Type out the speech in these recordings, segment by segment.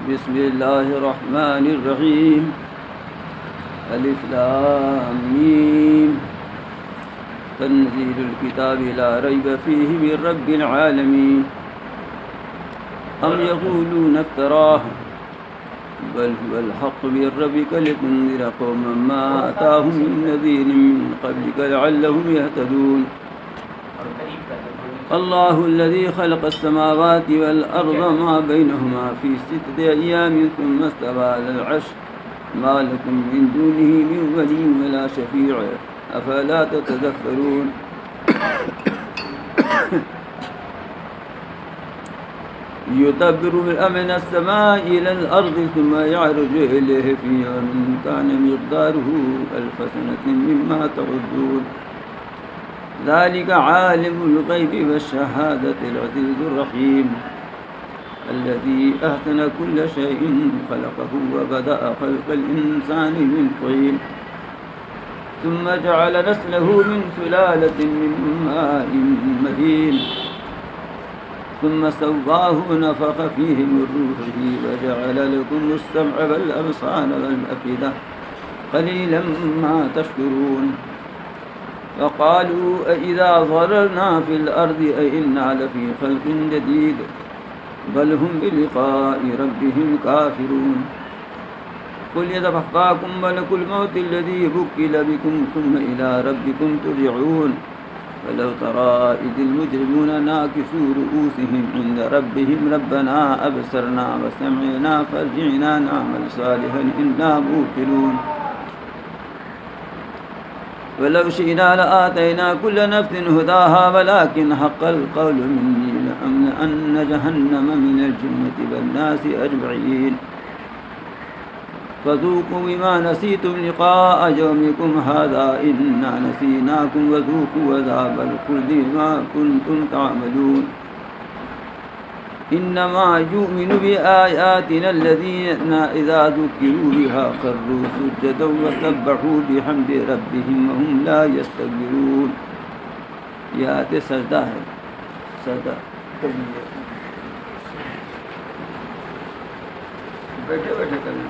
بسم الله الرحمن الرحيم الف لام ميم تنزيل الكتاب لا ريب فيه من رب العالمين أم يقولون افتراه بل هو الحق من ربك لتنذر قوما ما أتاهم من نذير من قبلك لعلهم يهتدون الله الذي خلق السماوات والأرض ما بينهما في 6 أيام ثم استوى على العرش ما لكم من دونه من ولي ولا شفيع أفلا تتذكرون يدبر الأمر من السماء إلى الأرض ثم يعرج إليه في يوم كان مقداره 1000 سنة مما تعدون ذلك عالم الغيب والشهادة العزيز الرحيم الذي أحسن كل شيء خلقه وبدأ خلق الإنسان من طين ثم جعل نسله من سلالة من ماء مهين ثم سواه ونفخ فيه من روحه وجعل لكم السمع والأبصار والأفئدة قليلا ما تشكرون وقالوا أإذا ضللنا في الأرض أإنا لفي خلق جديد بل هم بلقاء ربهم كافرون قل يتوفاكم ملك الموت الذي وكل بكم ثم إلى ربكم ترجعون ولو ترى إذ المجرمون ناكسوا رؤوسهم عند ربهم ربنا أبصرنا وسمعنا فارجعنا نعمل صالحا إنا موقنون ولو شئنا لآتينا كل نفس هداها ولكن حق القول مني لأملأن جهنم من الجنة والناس أجمعين فذوقوا بما نسيتم لقاء يومكم هذا إنا نسيناكم وذوقوا عذاب الخلد بما كنتم تعملون إنما يؤمن بآياتنا الذين إذا ذكروا بها خروا سجدا وسبحوا بحمد ربهم وهم لا يستكبرون یہ آیت سجدہ ہے سجدہ بیٹھے بیٹھے کریں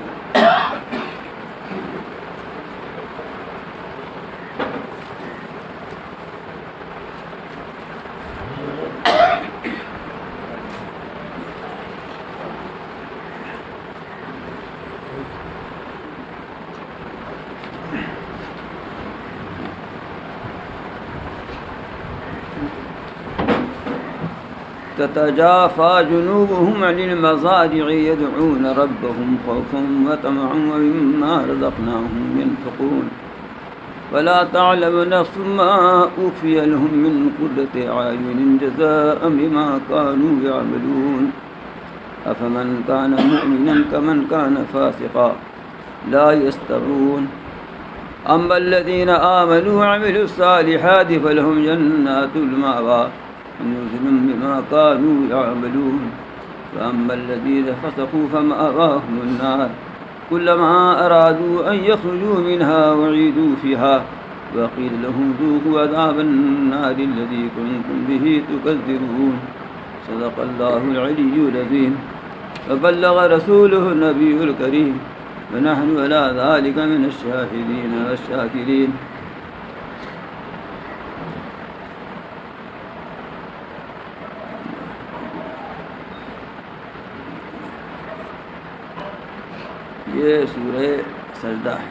تتجافى جنوبهم عن المضاجع يدعون ربهم خوفا وطمعا ومما رزقناهم ينفقون فلا تعلم نفس ما أخفي لهم من قرة أعين جزاء بما كانوا يعملون أفمن كان مؤمنا كمن كان فاسقا لا يستوون أما الذين آمنوا وعملوا الصالحات فلهم جنات المأوى نزلا بما كانوا يعملون فأما الذين فسقوا فمأواهم النار كلما أرادوا أن يخرجوا منها وعيدوا فيها وقيل لهم ذوقوا عذاب النار الذي كنتم به تكذبون صدق الله العلي العظيم وبلغ رسوله النبي الكريم ونحن على ذلك من الشاهدين والشاكرين یہ سورہ سجدہ ہے.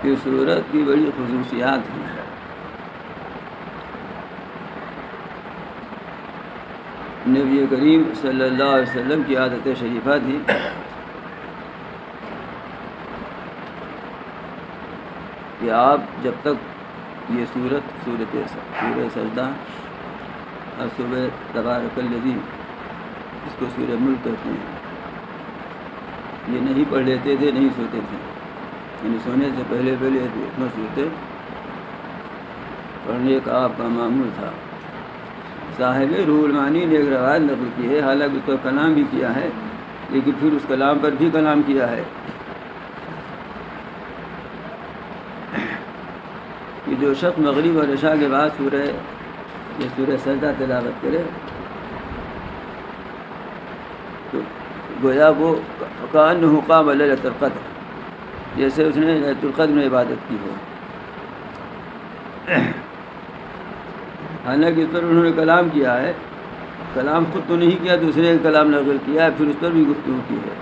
یہ سورت کی بڑی خصوصیات ہیں. نبی کریم صلی اللہ علیہ وسلم کی عادت شریفہ تھی کہ آپ جب تک یہ سورہ سجدہ اور سورہ تبارک الذی اس کو سورہ ملک کہتے ہیں یہ نہیں پڑھ لیتے تھے, نہیں سوتے تھے. یعنی سونے سے پہلے اتنا سوتے پڑھنے کا آپ کا معمول تھا. صاحب روح المعانی نے ایک روایت نقل کی ہے, حالانکہ اس پر کلام بھی کیا ہے لیکن پھر اس کلام پر بھی کلام کیا ہے. جو شخص مغرب اور عشاء کے بعد سورہ سجدہ تلاوت کرے تو گویا وہ کأنہ قام لیلۃ القدر، جیسے اس نے لیلۃ القدر میں عبادت کی ہو۔ حالانکہ اس پر انہوں نے کلام کیا ہے، کلام خود تو نہیں کیا، دوسرے کا کلام نقل کیا ہے، پھر اس پر بھی گفتگو کی ہے۔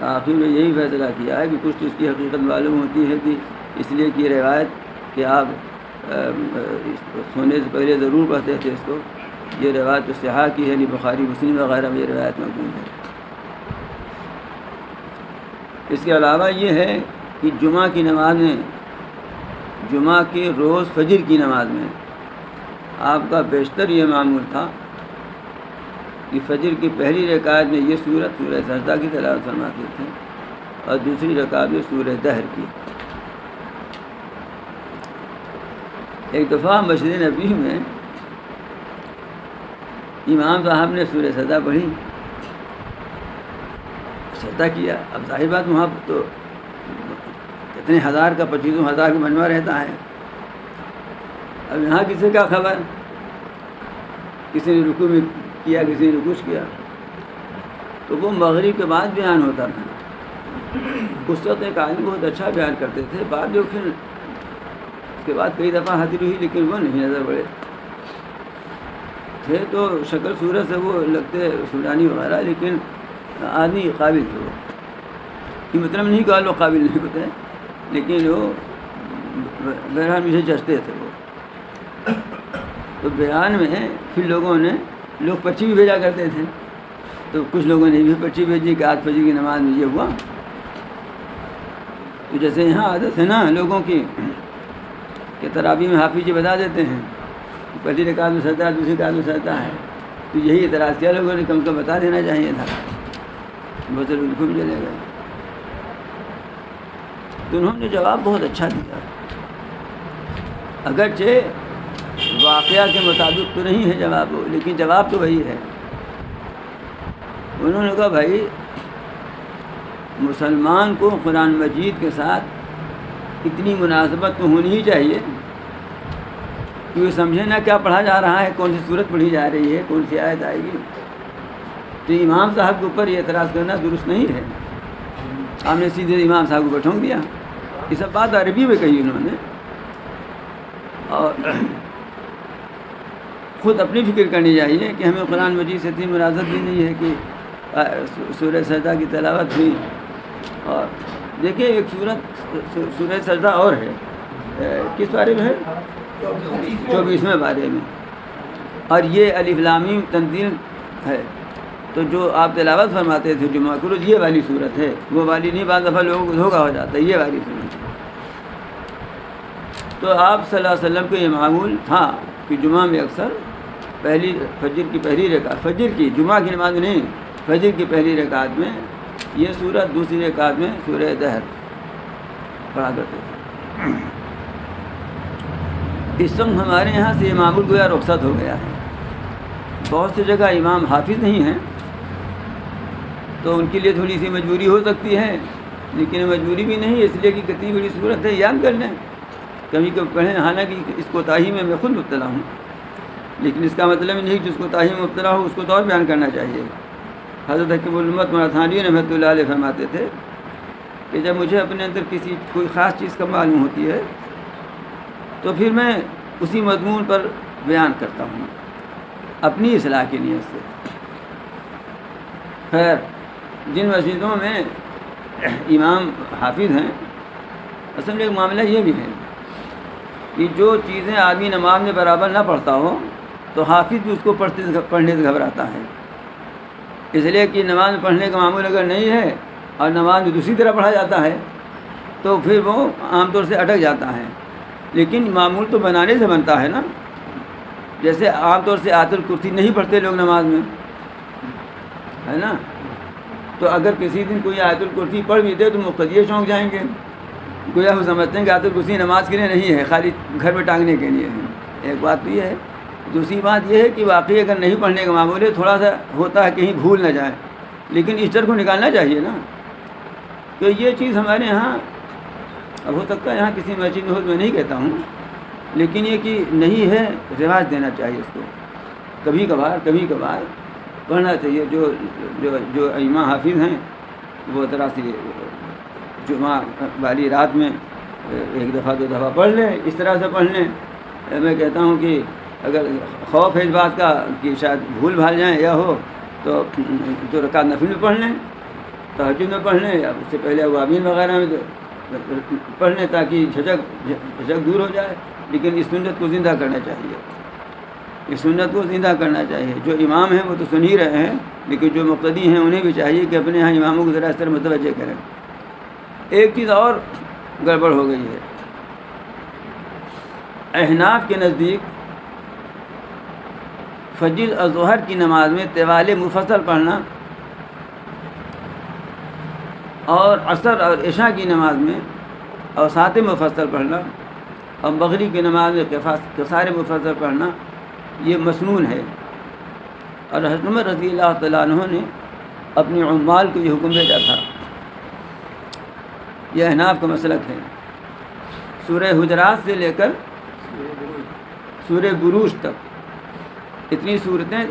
آخر میں یہی فیصلہ کیا ہے کہ کچھ تو اس کی حقیقت معلوم ہوتی ہے کہ اس لیے کہ روایت کہ آپ سونے سے پہلے ضرور پڑھتے تھے اس کو، یہ روایت تو صحاح کی ہے، یعنی بخاری مسلم وغیرہ میں یہ روایت موجود ہے۔ اس کے علاوہ یہ ہے کہ جمعہ کی نماز میں، جمعہ کے روز فجر کی نماز میں آپ کا بیشتر یہ معمول تھا کہ فجر کی پہلی رکعت میں یہ سورہ سجدہ کی تلاوت فرماتے تھے اور دوسری رکعت میں سورہ دہر کی۔ ایک دفعہ مسجد نبی میں امام صاحب نے سورہ سجدہ پڑھی، سجدہ کیا۔ اب ظاہر بات وہاں تو کتنے ہزار کا 25,000 کا مجمع رہتا ہے، اب یہاں کسی کا خبر، کسی نے رکوع میں کیا، کسی نے کچھ کیا، تو وہ مغرب کے بعد بیان ہوتا تھا۔ اس وقت ایک عالم بہت اچھا بیان کرتے تھے، بعد جو پھر اس کے بعد کئی دفعہ حاضر ہوئی لیکن وہ نہیں نظر پڑے تھے، تو شکل صورت سے وہ لگتے سودانی وغیرہ، لیکن آدمی قابل تھے وہ، یہ مطلب نہیں کہ لوگ قابل نہیں ہوتے، لیکن وہ بہرحال مجھے جچتے تھے وہ۔ تو بیان میں پھر لوگ پرچی بھی بھیجا کرتے تھے، تو کچھ لوگوں نے بھی پرچی بھیجی کہ آج فجر کی نماز میں یہ ہوا۔ تو جیسے یہاں عادت ہے نا لوگوں کی کہ تراویح میں حافظ جی بتا دیتے ہیں پہلی رکعت میں سجدہ ہے، دوسری رکعت میں سجدہ ہے، تو یہی اعتراض کیا لوگوں نے، کم بتا دینا چاہیے تھا، بس ان کو بھی چلے گئے۔ تو انہوں نے جواب بہت اچھا دیا، اگرچہ واقعہ کے مطابق تو نہیں ہے جواب وہ، لیکن جواب تو وہی ہے۔ انہوں نے کہا بھائی مسلمان کو قرآن مجید کے ساتھ اتنی مناسبت تو ہونی ہی چاہیے کہ وہ سمجھے نا کیا پڑھا جا رہا ہے، کون سی صورت پڑھی جا رہی ہے، کون سی آیت آئے گی۔ تو امام صاحب کے اوپر یہ اعتراض کرنا درست نہیں ہے، آپ نے سیدھے امام صاحب کو بٹھونک دیا۔ یہ سب بات عربی میں کہی انہوں نے، اور خود اپنی فکر کرنی چاہیے کہ ہمیں قرآن مجید سے اتنی مناسبت بھی نہیں ہے کہ سورہ سجدہ کی تلاوت ہوئی۔ اور دیکھیں ایک سورہ سجدہ اور ہے، کس بارے میں ہے؟ 24ویں بارے میں، اور یہ الف لام میم تنزیل ہے۔ تو جو آپ تلاوت فرماتے تھے جمعہ کو روز، یہ والی صورت ہے، وہ والی نہیں، بعض دفعہ لوگوں کو دھوکا ہو جاتا ہے، یہ والی صورت ہے۔ تو آپ صلی اللہ علیہ وسلم کو یہ معمول تھا کہ جمعہ میں اکثر فجر کی پہلی رکعت، فجر کی، جمعہ کی نماز نہیں، فجر کی پہلی رکعت میں یہ سورت، دوسری رکعت میں سورہ دہر پڑھا کرتے تھے۔ اس وقت ہمارے یہاں سے یہ معمول گویا رخصت ہو گیا ہے، بہت سی جگہ امام حافظ نہیں ہیں تو ان کے لیے تھوڑی سی مجبوری ہو سکتی ہے، لیکن مجبوری بھی نہیں، اس لیے کہ کتنی بڑی صورت ہے یاد کر لیں، کبھی کبھی پڑھیں۔ حالانکہ اس کوتاہی میں خود مبتلا ہوں، لیکن اس کا مطلب نہیں کہ جس کوتاہی میں مبتلا ہو اس کو تو اور بیان کرنا چاہیے۔ حضرت حکیم الامت مولانا تھانوی رحمۃ اللہ علیہ فرماتے تھے کہ جب مجھے اپنے اندر کوئی خاص چیز کا معلوم ہوتی ہے تو پھر میں اسی مضمون پر بیان کرتا ہوں اپنی اصلاح کی نیت سے۔ خیر، جن مسجدوں میں امام حافظ ہیں، اصل میں ایک معاملہ یہ بھی ہے کہ جو چیزیں آدمی نماز میں برابر نہ پڑھتا ہو تو حافظ بھی اس کو پڑھنے سے گھبراتا ہے، اس لیے کہ نماز میں پڑھنے کا معمول اگر نہیں ہے اور نماز میں دوسری طرح پڑھا جاتا ہے تو پھر وہ عام طور سے اٹک جاتا ہے۔ لیکن معمول تو بنانے سے بنتا ہے نا، جیسے عام طور سے آیت الکرسی نہیں پڑھتے لوگ نماز میں، ہے نا، تو اگر کسی دن کوئی آیت الکرسی پڑھ بھی دے تو مقتدی چونک جائیں گے، گویا وہ سمجھتے ہیں کہ آیت الکرسی نماز کے لیے نہیں ہے، خالی گھر میں ٹانگنے کے لیے ہے۔ ایک بات تو یہ ہے، دوسری بات یہ ہے کہ واقعی اگر نہیں پڑھنے کا معمول ہے، تھوڑا سا ہوتا ہے کہیں بھول نہ جائے، لیکن اس ڈر کو نکالنا چاہیے نا، کہ یہ چیز ہمارے ہاں اب ہو سکتا ہے یہاں کسی مسجد میں ہو، میں نہیں کہتا ہوں، لیکن یہ کہ نہیں ہے، رواج دینا چاہیے اس کو، کبھی کبھار پڑھنا چاہیے۔ جو جو جو امام حافظ ہیں وہ طرح سے جمعہ والی رات میں ایک دفعہ 2 دفعہ پڑھ لیں، اس طرح سے پڑھ لیں۔ میں کہتا ہوں کہ اگر خوف ہے اس بات کا کہ شاید بھول بھال جائیں یا ہو تو 2 رکعت نفل میں پڑھ لیں، تہجد میں پڑھ لیں، یا اس سے پہلے اوابین وغیرہ میں پڑھ لیں تاکہ جھجک دور ہو جائے۔ لیکن اس سنت کو زندہ کرنا چاہیے، اس سنت کو زندہ کرنا چاہیے۔ جو امام ہیں وہ تو سن ہی رہے ہیں، لیکن جو مقتدی ہیں انہیں بھی چاہیے کہ اپنے یہاں اماموں کو ذرا اس طرح متوجہ کریں۔ ایک چیز اور گڑبڑ ہو گئی ہے، احناف کے نزدیک فجر اور ظہر کی نماز میں طوال مفصل پڑھنا اور عصر اور عشاء کی نماز میں اوساط مفصل پڑھنا اور مغرب کی نماز میں قصار مفصل پڑھنا یہ مسنون ہے، اور حضرت عمر رضی اللہ تعالیٰ عنہ نے اپنے عمال کو یہ حکم بھیجا تھا۔ یہ احناف کا مسلک ہے۔ سورہ حجرات سے لے کر سورہ بروج تک اتنی صورتیں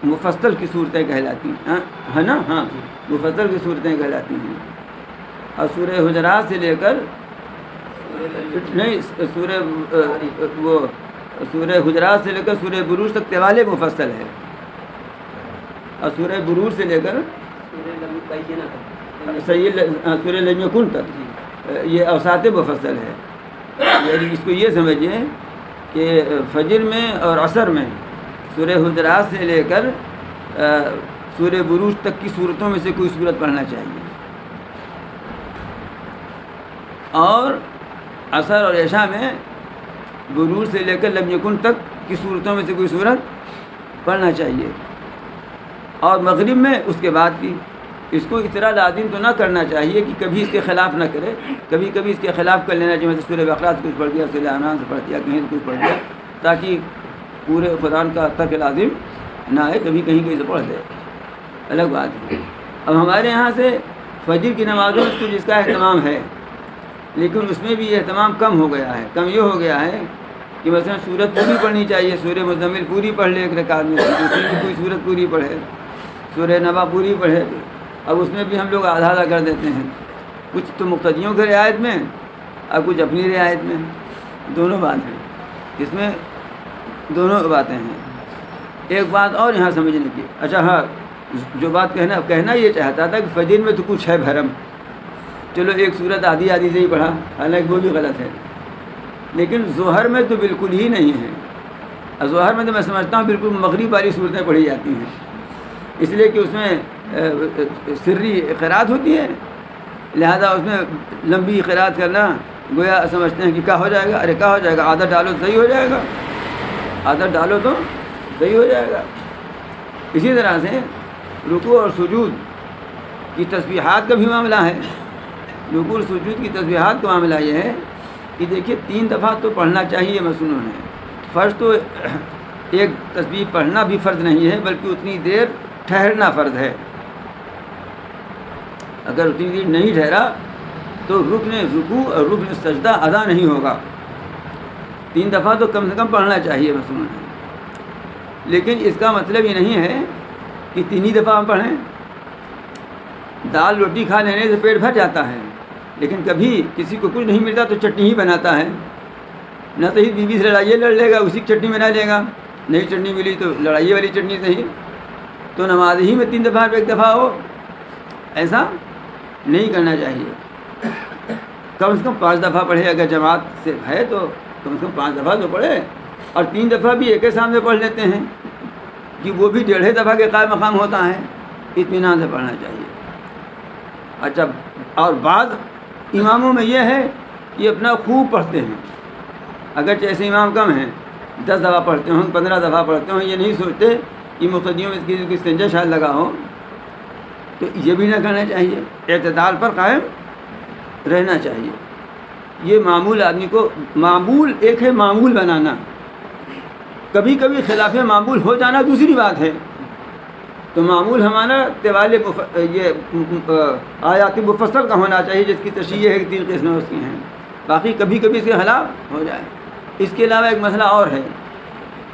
مفصل کی صورتیں کہلاتی ہیں، ہے نا؟ ہاں، مفصل کی صورتیں کہلاتی ہیں۔ اور سورہ حجرات سے لے کر نہیں، سورہ حجرات سے لے کر سورہ بروج تک طوال مفصل ہے، اور سورہ بروج سے لے کر سورہ لم یکن تک یہ اوساط مفصل ہے۔ یعنی اس کو یہ سمجھیں کہ فجر میں اور عصر میں سورہ حجرات سے لے کر سورہ بروج تک کی صورتوں میں سے کوئی صورت پڑھنا چاہیے، اور عصر اور عشاء میں بروج سے لے کر لم یکن تک کی صورتوں میں سے کوئی صورت پڑھنا چاہیے، اور مغرب میں اس کے بعد کی۔ اس کو اتنا لازم تو نہ کرنا چاہیے کہ کبھی اس کے خلاف نہ کرے، کبھی کبھی اس کے خلاف کر لینا چاہیے، سورہ بقرہ سے کچھ پڑھ دیا، سورہ انعام سے پڑھ دیا، کہیں سے کچھ پڑھ دیا، تاکہ پورے قرآن کا ترک لازم نہ آئے، کبھی کہیں سے پڑھ دے، الگ بات ہے۔ اب ہمارے یہاں سے فجر کی نمازوں میں تو جس کا اہتمام ہے، لیکن اس میں بھی یہ اہتمام کم ہو گیا ہے۔ کم یہ ہو گیا ہے کہ مثلا سورت پوری پڑھنی چاہیے، سورہ مزمل پوری پڑھ لے ایک رکعت میں، دوسری میں کوئی سورت پوری پڑھے، سورہ نبا پوری پڑھے۔ اب اس میں بھی ہم لوگ آدھا آدھا کر دیتے ہیں، کچھ تو مقتدیوں کی رعایت میں اور کچھ اپنی رعایت میں، دونوں بات ہیں، اس میں دونوں باتیں ہیں۔ ایک بات اور یہاں سمجھنے کی، اچھا ہاں، جو بات کہنا یہ چاہتا تھا کہ فجر میں تو کچھ ہے بھرم، چلو ایک صورت آدھی سے ہی پڑھا، حالانکہ وہ بھی غلط ہے، لیکن ظہر میں تو بالکل ہی نہیں ہے۔ ظہر میں تو میں سمجھتا ہوں بالکل مغرب والی صورتیں پڑھی جاتی ہیں، اس لیے کہ اس میں سری قرات ہوتی ہے، لہذا اس میں لمبی قرات کرنا گویا سمجھتے ہیں کہ کیا ہو جائے گا، ارے کیا ہو جائے گا، عادت ڈالو تو صحیح ہو جائے گا، عادت ڈالو تو صحیح ہو جائے گا۔ اسی طرح سے رکوع اور سجود کی تسبیحات کا بھی معاملہ ہے۔ رکوع اور سجود کی تسبیحات کا معاملہ یہ ہے کہ دیکھیے 3 دفعہ تو پڑھنا چاہیے مسنون ہے۔ فرض تو ایک تسبیح پڑھنا بھی فرض نہیں ہے، بلکہ اتنی دیر ٹھہرنا فرض ہے۔ اگر اتنی دیر نہیں ٹھہرا تو رکن رکوع اور رکن سجدہ ادا نہیں ہوگا۔ 3 دفعہ تو کم سے کم پڑھنا چاہیے مسنون ہے، لیکن اس کا مطلب یہ نہیں ہے کہ 3 ہی دفعہ ہم پڑھیں۔ دال روٹی کھا لینے سے پیٹ بھر جاتا ہے، لیکن کبھی کسی کو کچھ نہیں ملتا تو چٹنی ہی بناتا ہے، نہ صحیح بیوی سے لڑائی لڑ لے گا، اسی کی چٹنی بنا لے گا، نہیں چٹنی ملی تو لڑائی والی چٹنی صحیح، تو نماز ہی میں 3 دفعہ ایک دفعہ ہو، ایسا نہیں کرنا چاہیے۔ کم سے کم 5 دفعہ پڑھے، اگر جماعت سے ہے تو کم سے کم 5 دفعہ تو پڑھے، اور 3 دفعہ بھی ایک سامنے پڑھ لیتے ہیں کہ وہ بھی 1.5 دفعہ کے قائم مقام ہوتا ہے، اطمینان سے پڑھنا چاہیے۔ اچھا، اور بعض اماموں میں یہ ہے کہ اپنا خوب پڑھتے ہیں، اگرچہ ایسے امام کم ہیں، 10 دفعہ پڑھتے ہوں، 15 دفعہ پڑھتے ہوں، یہ نہیں سوچتے کہ مقتدیوں میں کسی کو سنجا شاید لگا ہو، تو یہ بھی نہ کرنا چاہیے، اعتدال پر قائم رہنا چاہیے۔ یہ معمول آدمی کو، معمول ایک ہے معمول بنانا، کبھی کبھی خلاف معمول ہو جانا دوسری بات ہے، تو معمول ہمارا طوال یہ آیات مفصل کا ہونا چاہیے، جس کی تشریح ہے کہ 3 قسمیں اس کی ہیں، باقی کبھی کبھی سے خلاف ہو جائے۔ اس کے علاوہ ایک مسئلہ اور ہے،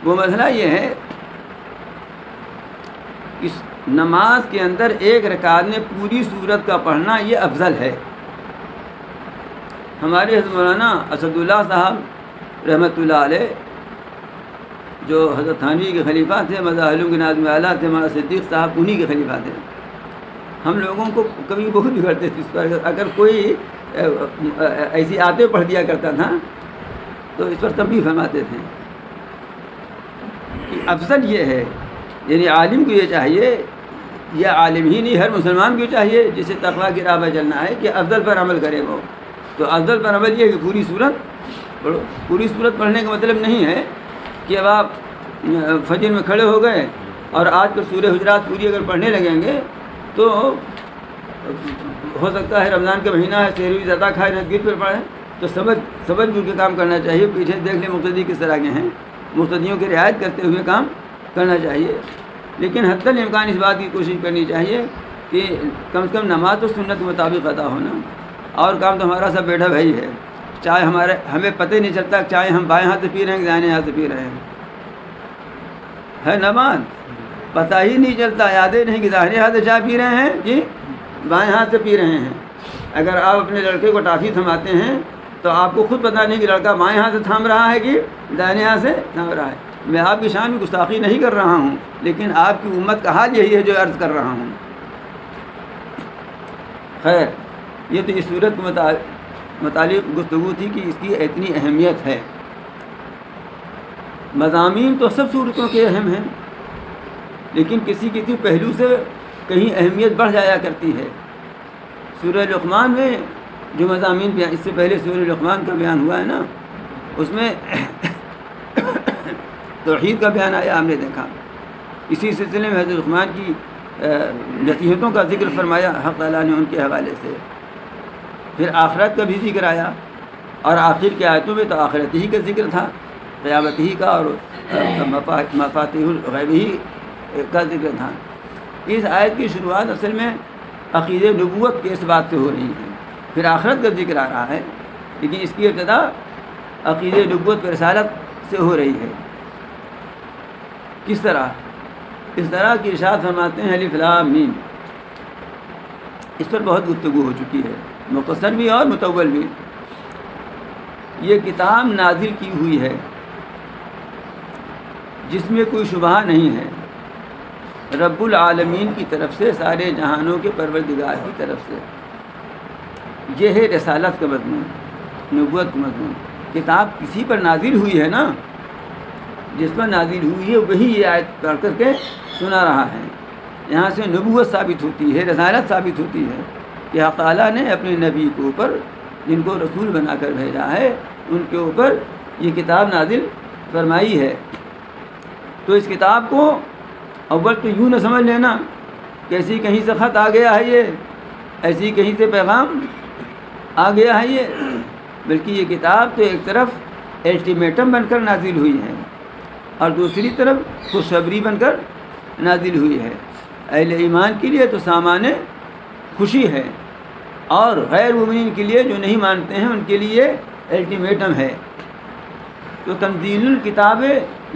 وہ مسئلہ یہ ہے اس نماز کے اندر ایک رکعت میں پوری سورت کا پڑھنا یہ افضل ہے۔ ہمارے حضرت مولانا اسد اللہ صاحب رحمۃ اللہ علیہ جو حضرت تھانوی کے خلیفہ تھے، مظاہر علوم کے ناظم اعلیٰ تھے، مولانا صدیق صاحب انہی کے خلیفہ تھے۔ ہم لوگوں کو کبھی بہت بگڑتے تھے اس پر، اگر کوئی ایسی آتے پڑھ دیا کرتا تھا تو اس پر تنبیہ فرماتے تھے کہ افضل یہ ہے، یعنی عالم کو یہ چاہیے، یہ عالم ہی نہیں ہر مسلمان کو چاہیے جسے تقویٰ کی راہ پر چلنا ہے کہ افضل پر عمل کرے وہ۔ تو افضل پر عمل یہ ہے کہ پوری صورت پڑھو۔ پوری صورت پڑھنے کا مطلب نہیں ہے کہ اب آپ فجر میں کھڑے ہو گئے اور آج کل سورہ حجرات پوری اگر پڑھنے لگیں گے تو ہو سکتا ہے رمضان کا مہینہ ہے، سحری زیادہ کھائے نہ گر پر پڑھیں، تو سمجھ بول کے کام کرنا چاہیے۔ پیچھے دیکھ لیں مقتدی کس طرح کے ہیں، مقتدیوں کی رعایت کرتے ہوئے کام کرنا چاہیے، لیکن حتی الامکان اس بات کی کوشش کرنی چاہیے کہ کم سے کم نماز تو سنت کے مطابق ادا ہونا، اور کام تو ہمارا سب بیٹھا بھائی ہے، چائے ہمیں پتہ ہی نہیں چلتا چائے ہم بائیں ہاتھ سے پی رہے ہیں کہ دائیں ہاتھ سے پی رہے ہیں، ہے نماز پتہ ہی نہیں چلتا، یادیں نہیں کہ دائیں ہاتھ سے چائے پی رہے ہیں جی بائیں ہاتھ سے پی رہے ہیں۔ اگر آپ اپنے لڑکے کو ٹافی تھماتے ہیں تو آپ کو خود پتہ نہیں کہ لڑکا بائیں ہاتھ سے تھام رہا ہے کہ دائیں ہاتھ سے تھام رہا ہے۔ میں آپ کی شان میں گستاخی نہیں کر رہا ہوں، لیکن آپ کی امت کا حال یہی ہے جو عرض کر رہا ہوں۔ خیر، یہ تو اس صورت کے متعلق گفتگو تھی کہ اس کی اتنی اہمیت ہے۔ مضامین تو سب صورتوں کے اہم ہیں، لیکن کسی پہلو سے کہیں اہمیت بڑھ جایا کرتی ہے۔ سورہ لقمان میں جو مضامین بیان، اس سے پہلے سورہ لقمان کا بیان ہوا ہے نا، اس میں توحید کا بیان آیا، ہم نے دیکھا۔ اسی سلسلے میں حضرت لقمان کی نصیحتوں کا ذکر فرمایا حق تعالیٰ نے ان کے حوالے سے، پھر آخرت کا بھی ذکر آیا، اور آخر کی آیتوں میں تو آخرت ہی کا ذکر تھا، قیامت ہی کا اور مفاتیح الغیب ہی کا ذکر تھا۔ اس آیت کی شروعات اصل میں عقیدہ نبوت کے اس بات سے ہو رہی ہے، پھر آخرت کا ذکر آ رہا ہے، لیکن اس کی ابتدا عقیدہ نبوت پر رسالت سے ہو رہی ہے۔ کس طرح؟ اس طرح کی ارشاد فرماتے ہیں الف لام میم، اس پر بہت گفتگو ہو چکی ہے، مختصر بھی اور مطول بھی۔ یہ کتاب نازل کی ہوئی ہے جس میں کوئی شبہ نہیں ہے، رب العالمین کی طرف سے، سارے جہانوں کے پروردگار کی طرف سے۔ یہ ہے رسالت کا مضمون، نبوت کا مضمون۔ کتاب کسی پر نازل ہوئی ہے نا، جس پر نازل ہوئی ہے وہی یہ آیت پڑھ کر کے سنا رہا ہے۔ یہاں سے نبوت ثابت ہوتی ہے، رسالت ثابت ہوتی ہے کہ حق تعالیٰ نے اپنے نبی کے اوپر، جن کو رسول بنا کر بھیجا ہے، ان کے اوپر یہ کتاب نازل فرمائی ہے۔ تو اس کتاب کو اول تو یوں نہ سمجھ لینا کہ ایسی کہیں سے خط آ گیا ہے، یہ ایسی کہیں سے پیغام آ گیا ہے یہ، بلکہ یہ کتاب تو ایک طرف الٹیمیٹم بن کر نازل ہوئی ہے اور دوسری طرف خوشخبری بن کر نازل ہوئی ہے۔ اہل ایمان کے لیے تو سامان خوشی ہے، اور غیر مومنین کے لیے جو نہیں مانتے ہیں ان کے لیے الٹیمیٹم ہے۔ تو تنزیل الکتاب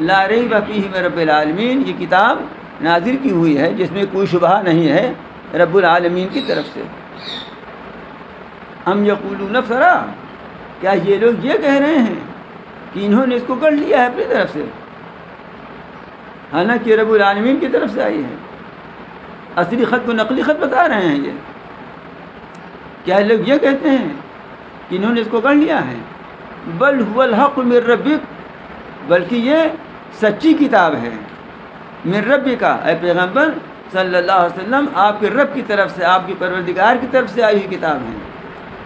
لا ریب فیہ من رب العالمین، یہ کتاب نازل کی ہوئی ہے جس میں کوئی شبہ نہیں ہے، رب العالمین کی طرف سے۔ ام یقولون افترا، کیا یہ لوگ یہ کہہ رہے ہیں کہ انہوں نے اس کو گڑھ لیا ہے اپنی طرف سے، حالانکہ رب العالمین کی طرف سے آئی ہے۔ اصلی خط کو نقلی خط بتا رہے ہیں یہ، کیا لوگ یہ کہتے ہیں کہ انہوں نے اس کو گڑھ لیا ہے؟ بل هو الحق من ربک، بلکہ یہ سچی کتاب ہے، من ربک، اے پیغمبر صلی اللہ علیہ وسلم، آپ کے رب کی طرف سے، آپ کے پروردگار کی طرف سے آئی ہوئی کتاب ہے،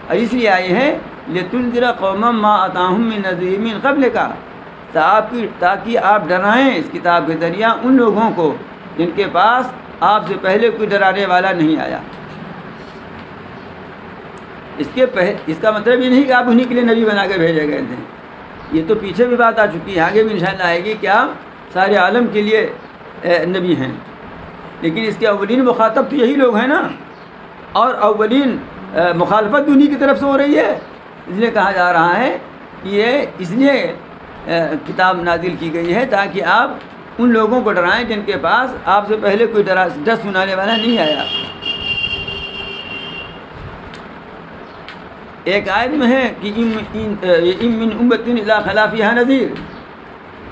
اور اس لیے آئی ہے لتنذر قوما ما اتاہم من نذیر من قبلک، تاکہ آپ ڈرائیں اس کتاب کے ذریعہ ان لوگوں کو جن کے پاس آپ سے پہلے کوئی ڈرانے والا نہیں آیا۔ اس کا مطلب یہ نہیں کہ آپ انہی کے لیے نبی بنا کے بھیجے گئے تھے، یہ تو پیچھے بھی بات آ چکی ہے، آگے بھی انشاءاللہ آئے گی کہ آپ سارے عالم کے لیے نبی ہیں۔ لیکن اس کے اولین مخاطب تو یہی لوگ ہیں نا، اور اولین مخالفت بھی انہی کی طرف سے ہو رہی ہے. اس لیے کہا جا رہا ہے کہ یہ اس لیے کتاب نازل کی گئی ہے تاکہ آپ ان لوگوں کو ڈرائیں جن کے پاس آپ سے پہلے کوئی ڈر سنانے والا نہیں آیا. ایک آیت میں ہے کہ ام من امت الا خلا فیہا نذیر،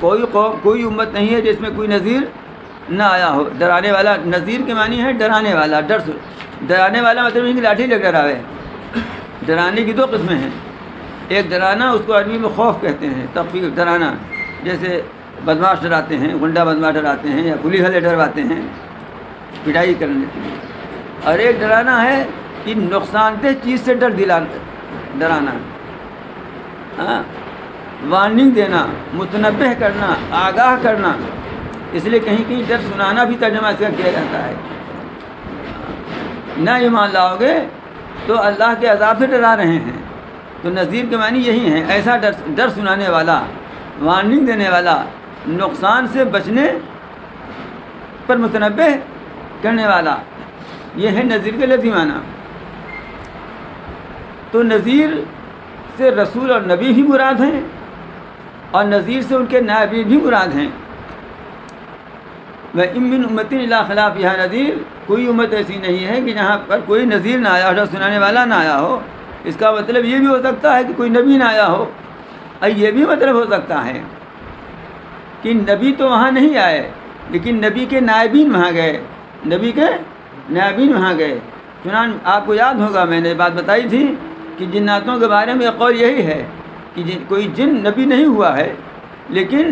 کوئی امت نہیں ہے جس میں کوئی نذیر نہ آیا ہو. ڈرانے والا، نذیر کے معنی ہے ڈرانے والا. ڈرانے والا مطلب نہیں کہ لاٹھی لے کر ڈراوے. ڈرانے کی دو قسمیں ہیں. ایک ڈرانا، اس کو عربی میں خوف کہتے ہیں، تخفیف ڈرانا، جیسے بدماش ڈراتے ہیں، گنڈا بدماش ڈراتے ہیں، یا پولیس والے ڈرواتے ہیں پٹائی کرنے کے لیے. اور ایک ڈرانا ہے کہ نقصان دہ چیز سے ڈرانا، ہاں، وارننگ دینا، متنبہ کرنا، آگاہ کرنا. اس لیے کہیں کہیں ڈر سنانا بھی ترجمہ اس کا کیا جاتا ہے. نہ ایمان لاؤ گے تو اللہ کے عذاب سے ڈرا رہے ہیں. تو نذیر کے معنی یہی ہیں، ایسا ڈر سنانے والا، وارننگ دینے والا، نقصان سے بچنے پر متنبہ کرنے والا. یہ ہے نذیر کے لفظی معنی. تو نذیر سے رسول اور نبی بھی مراد ہیں، اور نذیر سے ان کے نائبین بھی مراد ہیں. وَإِن مِّنْ أُمَّةٍ إِلَّا خَلَا فِيهَا نَذِيرٌ، کوئی امت ایسی نہیں ہے کہ جہاں پر کوئی نذیر نہ آیا ہو، ڈر سنانے والا نہ آیا ہو. اس کا مطلب یہ بھی ہو سکتا ہے کہ کوئی نبی نہ آیا ہو، اور یہ بھی مطلب ہو سکتا ہے کہ نبی تو وہاں نہیں آئے لیکن نبی کے نائبین وہاں گئے، نبی کے نائبین وہاں گئے. چنانچہ آپ کو یاد ہوگا میں نے بات بتائی تھی کہ جناتوں کے بارے میں قول یہی ہے کہ کوئی جن نبی نہیں ہوا ہے، لیکن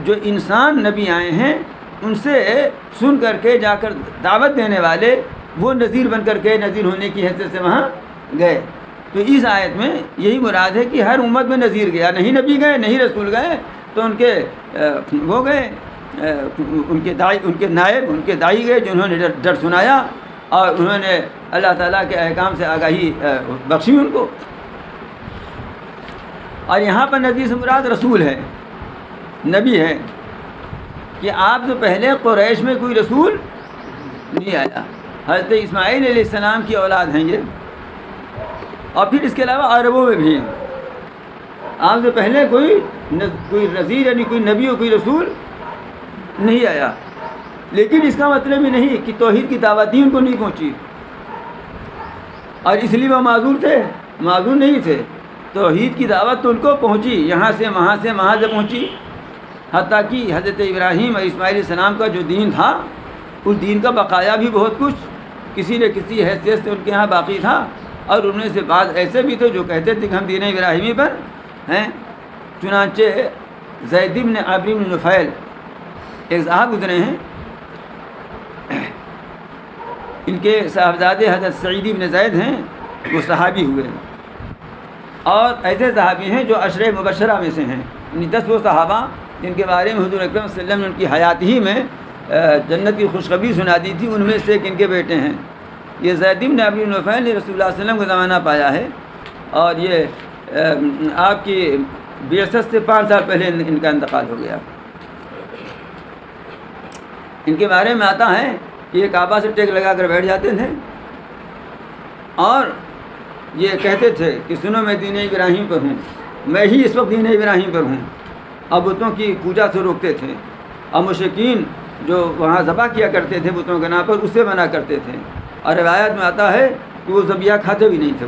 جو انسان نبی آئے ہیں ان سے سن کر کے جا کر دعوت دینے والے، وہ نذیر بن کر کے نذیر ہونے کی حیثیت سے وہاں گئے. تو اس آیت میں یہی مراد ہے کہ ہر امت میں نذیر گیا، نہیں نبی گئے، نہیں رسول گئے، تو ان کے وہ گئے، ان کے نائب، ان کے داعی گئے جنہوں نے ڈر سنایا اور انہوں نے اللہ تعالیٰ کے احکام سے آگاہی بخشی ان کو. اور یہاں پر نذیر سے مراد رسول ہے، نبی ہے، کہ آپ سے پہلے قریش میں کوئی رسول نہیں آیا. حضرت اسماعیل علیہ السلام کی اولاد ہیں یہ، اور پھر اس کے علاوہ عربوں میں بھی آپ سے پہلے کوئی نذیر یعنی کوئی نبی اور کوئی رسول نہیں آیا. لیکن اس کا مطلب یہ نہیں کہ توحید کی دعوت ہی ان کو نہیں پہنچی، اور اس لیے وہ معذور تھے، معذور نہیں تھے. توحید کی دعوت تو ان کو پہنچی، یہاں سے وہاں سے پہنچی. حتیٰ کہ حضرت ابراہیم اور اسماعیل علیہ السلام کا جو دین تھا، اس دین کا بقایا بھی بہت کچھ کسی نہ کسی حیثیت سے ان کے ہاں باقی تھا. اور ان میں سے بعض ایسے بھی تھے جو کہتے تھے کہ ہم دین ابراہیمی پر ہیں. چنانچہ زید بن عمرو بن نفیل ایک صاحب گزرے ہیں، ان کے صاحبزادے حضرت سعید بن زید ہیں، وہ صحابی ہوئے. اور ایسے صحابی ہیں جو عشرہ مبشرہ میں سے ہیں، یعنی 10 وہ صحابہ جن کے بارے میں حضور اکرم صلی اللہ علیہ وسلم نے ان کی حیات ہی میں جنت کی خوشخبری سنا دی تھی. ان میں سے ایک ان کے بیٹے ہیں. یہ زید بن عمرو بن نفیل نے رسول اللہ صلی اللہ علیہ وسلم کا زمانہ پایا ہے، اور یہ آپ کی بعثت سے 5 سال پہلے ان کا انتقال ہو گیا. ان کے بارے میں آتا ہے کہ یہ کعبہ سے ٹیک لگا کر بیٹھ جاتے تھے اور یہ کہتے تھے کہ سنو میں دین ابراہیم پر ہوں، میں ہی اس وقت دین ابراہیم پر ہوں. اب بتوں کی پوجا سے روکتے تھے، اور مشرکین جو وہاں ذبح کیا کرتے تھے بتوں کے نام پر، اس سے منع کرتے تھے. اور روایت میں آتا ہے کہ وہ ذبیحہ کھاتے بھی نہیں تھے،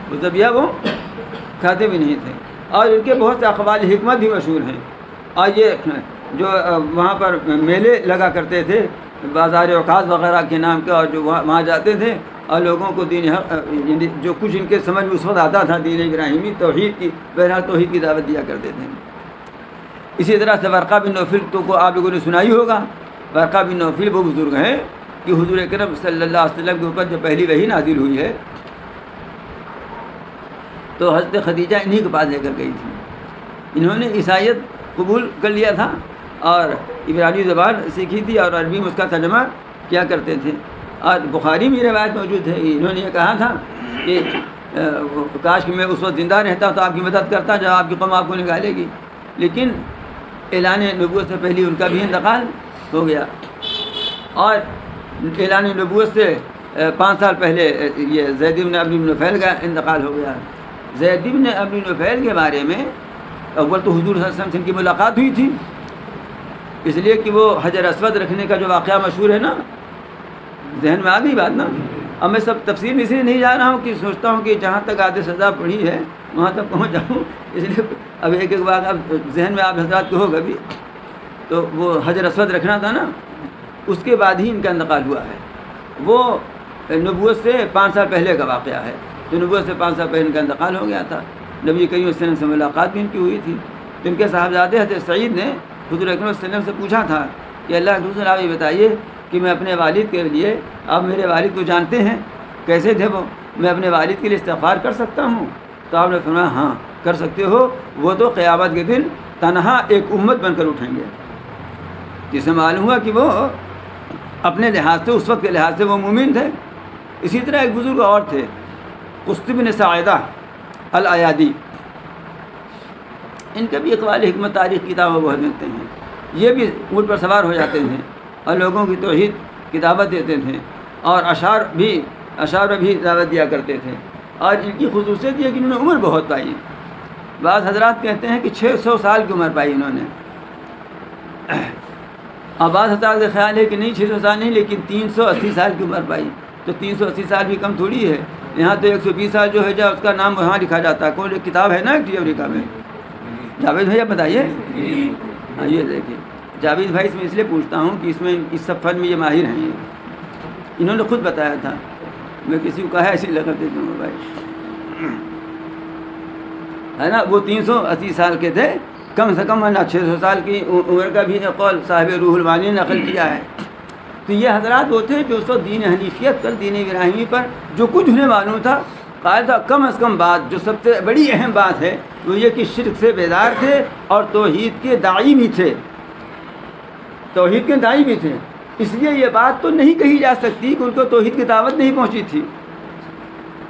وہ ذبیحہ وہ کھاتے بھی نہیں تھے. اور ان کے بہت سے اقوال حکمت بھی مشہور ہیں. اور یہ جو وہاں پر میلے لگا کرتے تھے بازار اوقات وغیرہ کے نام کے، اور جو وہاں جاتے تھے اور لوگوں کو دین یعنی جو کچھ ان کے سمجھ میں اس وقت آتا تھا دین ابراہیمی، توحید کی، بہرحال توحید کی دعوت دیا کرتے تھے. اسی طرح سے ورقہ بن نوفل کو آپ لوگوں نے سنا ہی ہوگا. ورقہ بن نوفل وہ بزرگ ہیں کہ حضور اکرم صلی اللہ علیہ وسلم کے اوپر جو پہلی وحی نازل ہوئی ہے تو حضرت خدیجہ انہی کے پاس لے کر گئی تھی. انہوں نے عیسائیت قبول کر لیا تھا اور عبرانی زبان سیکھی تھی اور عربی میں اس کا ترجمہ کیا کرتے تھے. اور بخاری میں روایت موجود ہے، انہوں نے یہ کہا تھا کہ کاش کہ میں اس وقت زندہ رہتا تو آپ کی مدد کرتا جب آپ کی قوم آپ کو نکالے گی. لیکن اعلان نبوت سے پہلے ان کا بھی انتقال ہو گیا. اور اعلان نبوت سے 5 سال پہلے یہ زید بن عمرو بن نفیل کا انتقال ہو گیا. زید بن عمرو بن نفیل کے بارے میں اول تو حضور صلی اللہ علیہ وسلم سے ان کی ملاقات ہوئی تھی، اس لیے کہ وہ حجر اسود رکھنے کا جو واقعہ مشہور ہے نا، ذہن میں آ گئی بات نا. اب میں سب تفصیل اس لیے نہیں جا رہا ہوں کہ سوچتا ہوں کہ جہاں تک آدھے سزا پڑھی ہے وہاں تک پہنچ جاؤں، اس لیے اب ایک ایک بات اب ذہن میں آپ حضرات کو ہوگا بھی. تو وہ حجر اسود رکھنا تھا نا، اس کے بعد ہی ان کا انتقال ہوا ہے. وہ نبوت سے 5 سال پہلے کا واقعہ ہے. تو نبوت سے 5 سال پہلے ان کا انتقال ہو گیا تھا. نبی کریم صلی اللہ علیہ وسلم سے ملاقات بھی ان کی ہوئی تھی. تو ان کے صاحبزادے حضرت سعید نے حضور اکرم صلی اللہ علیہ وسلم سے پوچھا تھا کہ اللہ کے رسول آپ یہ بتائیے کہ میں اپنے والد کے لیے، آپ میرے والد کو جانتے ہیں کیسے تھے وہ، میں اپنے والد کے لیے استغفار کر سکتا ہوں؟ تو آپ نے فرمایا ہاں کر سکتے ہو، وہ تو قیامت کے دن تنہا ایک امت بن کر اٹھیں گے. جس سے معلوم ہوا کہ وہ اپنے لحاظ سے، اس وقت کے لحاظ سے وہ مومن تھے. اسی طرح ایک بزرگ اور تھے قسط بن ساعدہ الایادی، ان کے بھی اقوال حکمت تاریخ کتابیں بہت ملتے ہیں. یہ بھی اونٹ پر سوار ہو جاتے تھے اور لوگوں کی توحید کی دعوت دیتے تھے، اور اشعار میں بھی دعوت دیا کرتے تھے. اور ان کی خصوصیت یہ کہ انہوں نے عمر بہت پائی. بعض حضرات کہتے ہیں کہ 600 سال کی عمر پائی انہوں نے. اور بعض حضرات کا خیال ہے کہ نہیں 600 سال نہیں، لیکن 380 سال کی عمر پائی. تو 380 سال بھی کم تھوڑی ہے. یہاں تو 120 سال جو ہے جا اس کا نام وہاں لکھا جاتا ہے. کوئی کتاب ہے نا ایک امریکہ میں. جاوید بھائی آپ بتائیے. ہاں یہ دیکھیے جاوید بھائی، اس میں اس لیے پوچھتا ہوں کہ اس میں اس سب فن میں یہ ماہر ہیں. انہوں نے خود بتایا تھا، میں کسی کو کہا ایسی لقب دیتا ہوں بھائی، ہے نا. وہ 380 سال کے تھے کم سے کم، ورنہ 600 سال کی عمر کا بھی قول صاحب روح المانی نے نقل کیا ہے. تو یہ حضرات وہ تھے جو اس وقت دین حنیفیت پر، دین ابراہیمی پر جو کچھ انہیں معلوم تھا قاعدہ کم از کم بات جو سب سے بڑی اہم بات ہے وہ یہ کہ شرک سے بیدار تھے اور توحید کے داعی بھی تھے. توحید کے داعی بھی تھے. اس لیے یہ بات تو نہیں کہی جا سکتی کہ ان کو توحید کی دعوت نہیں پہنچی تھی.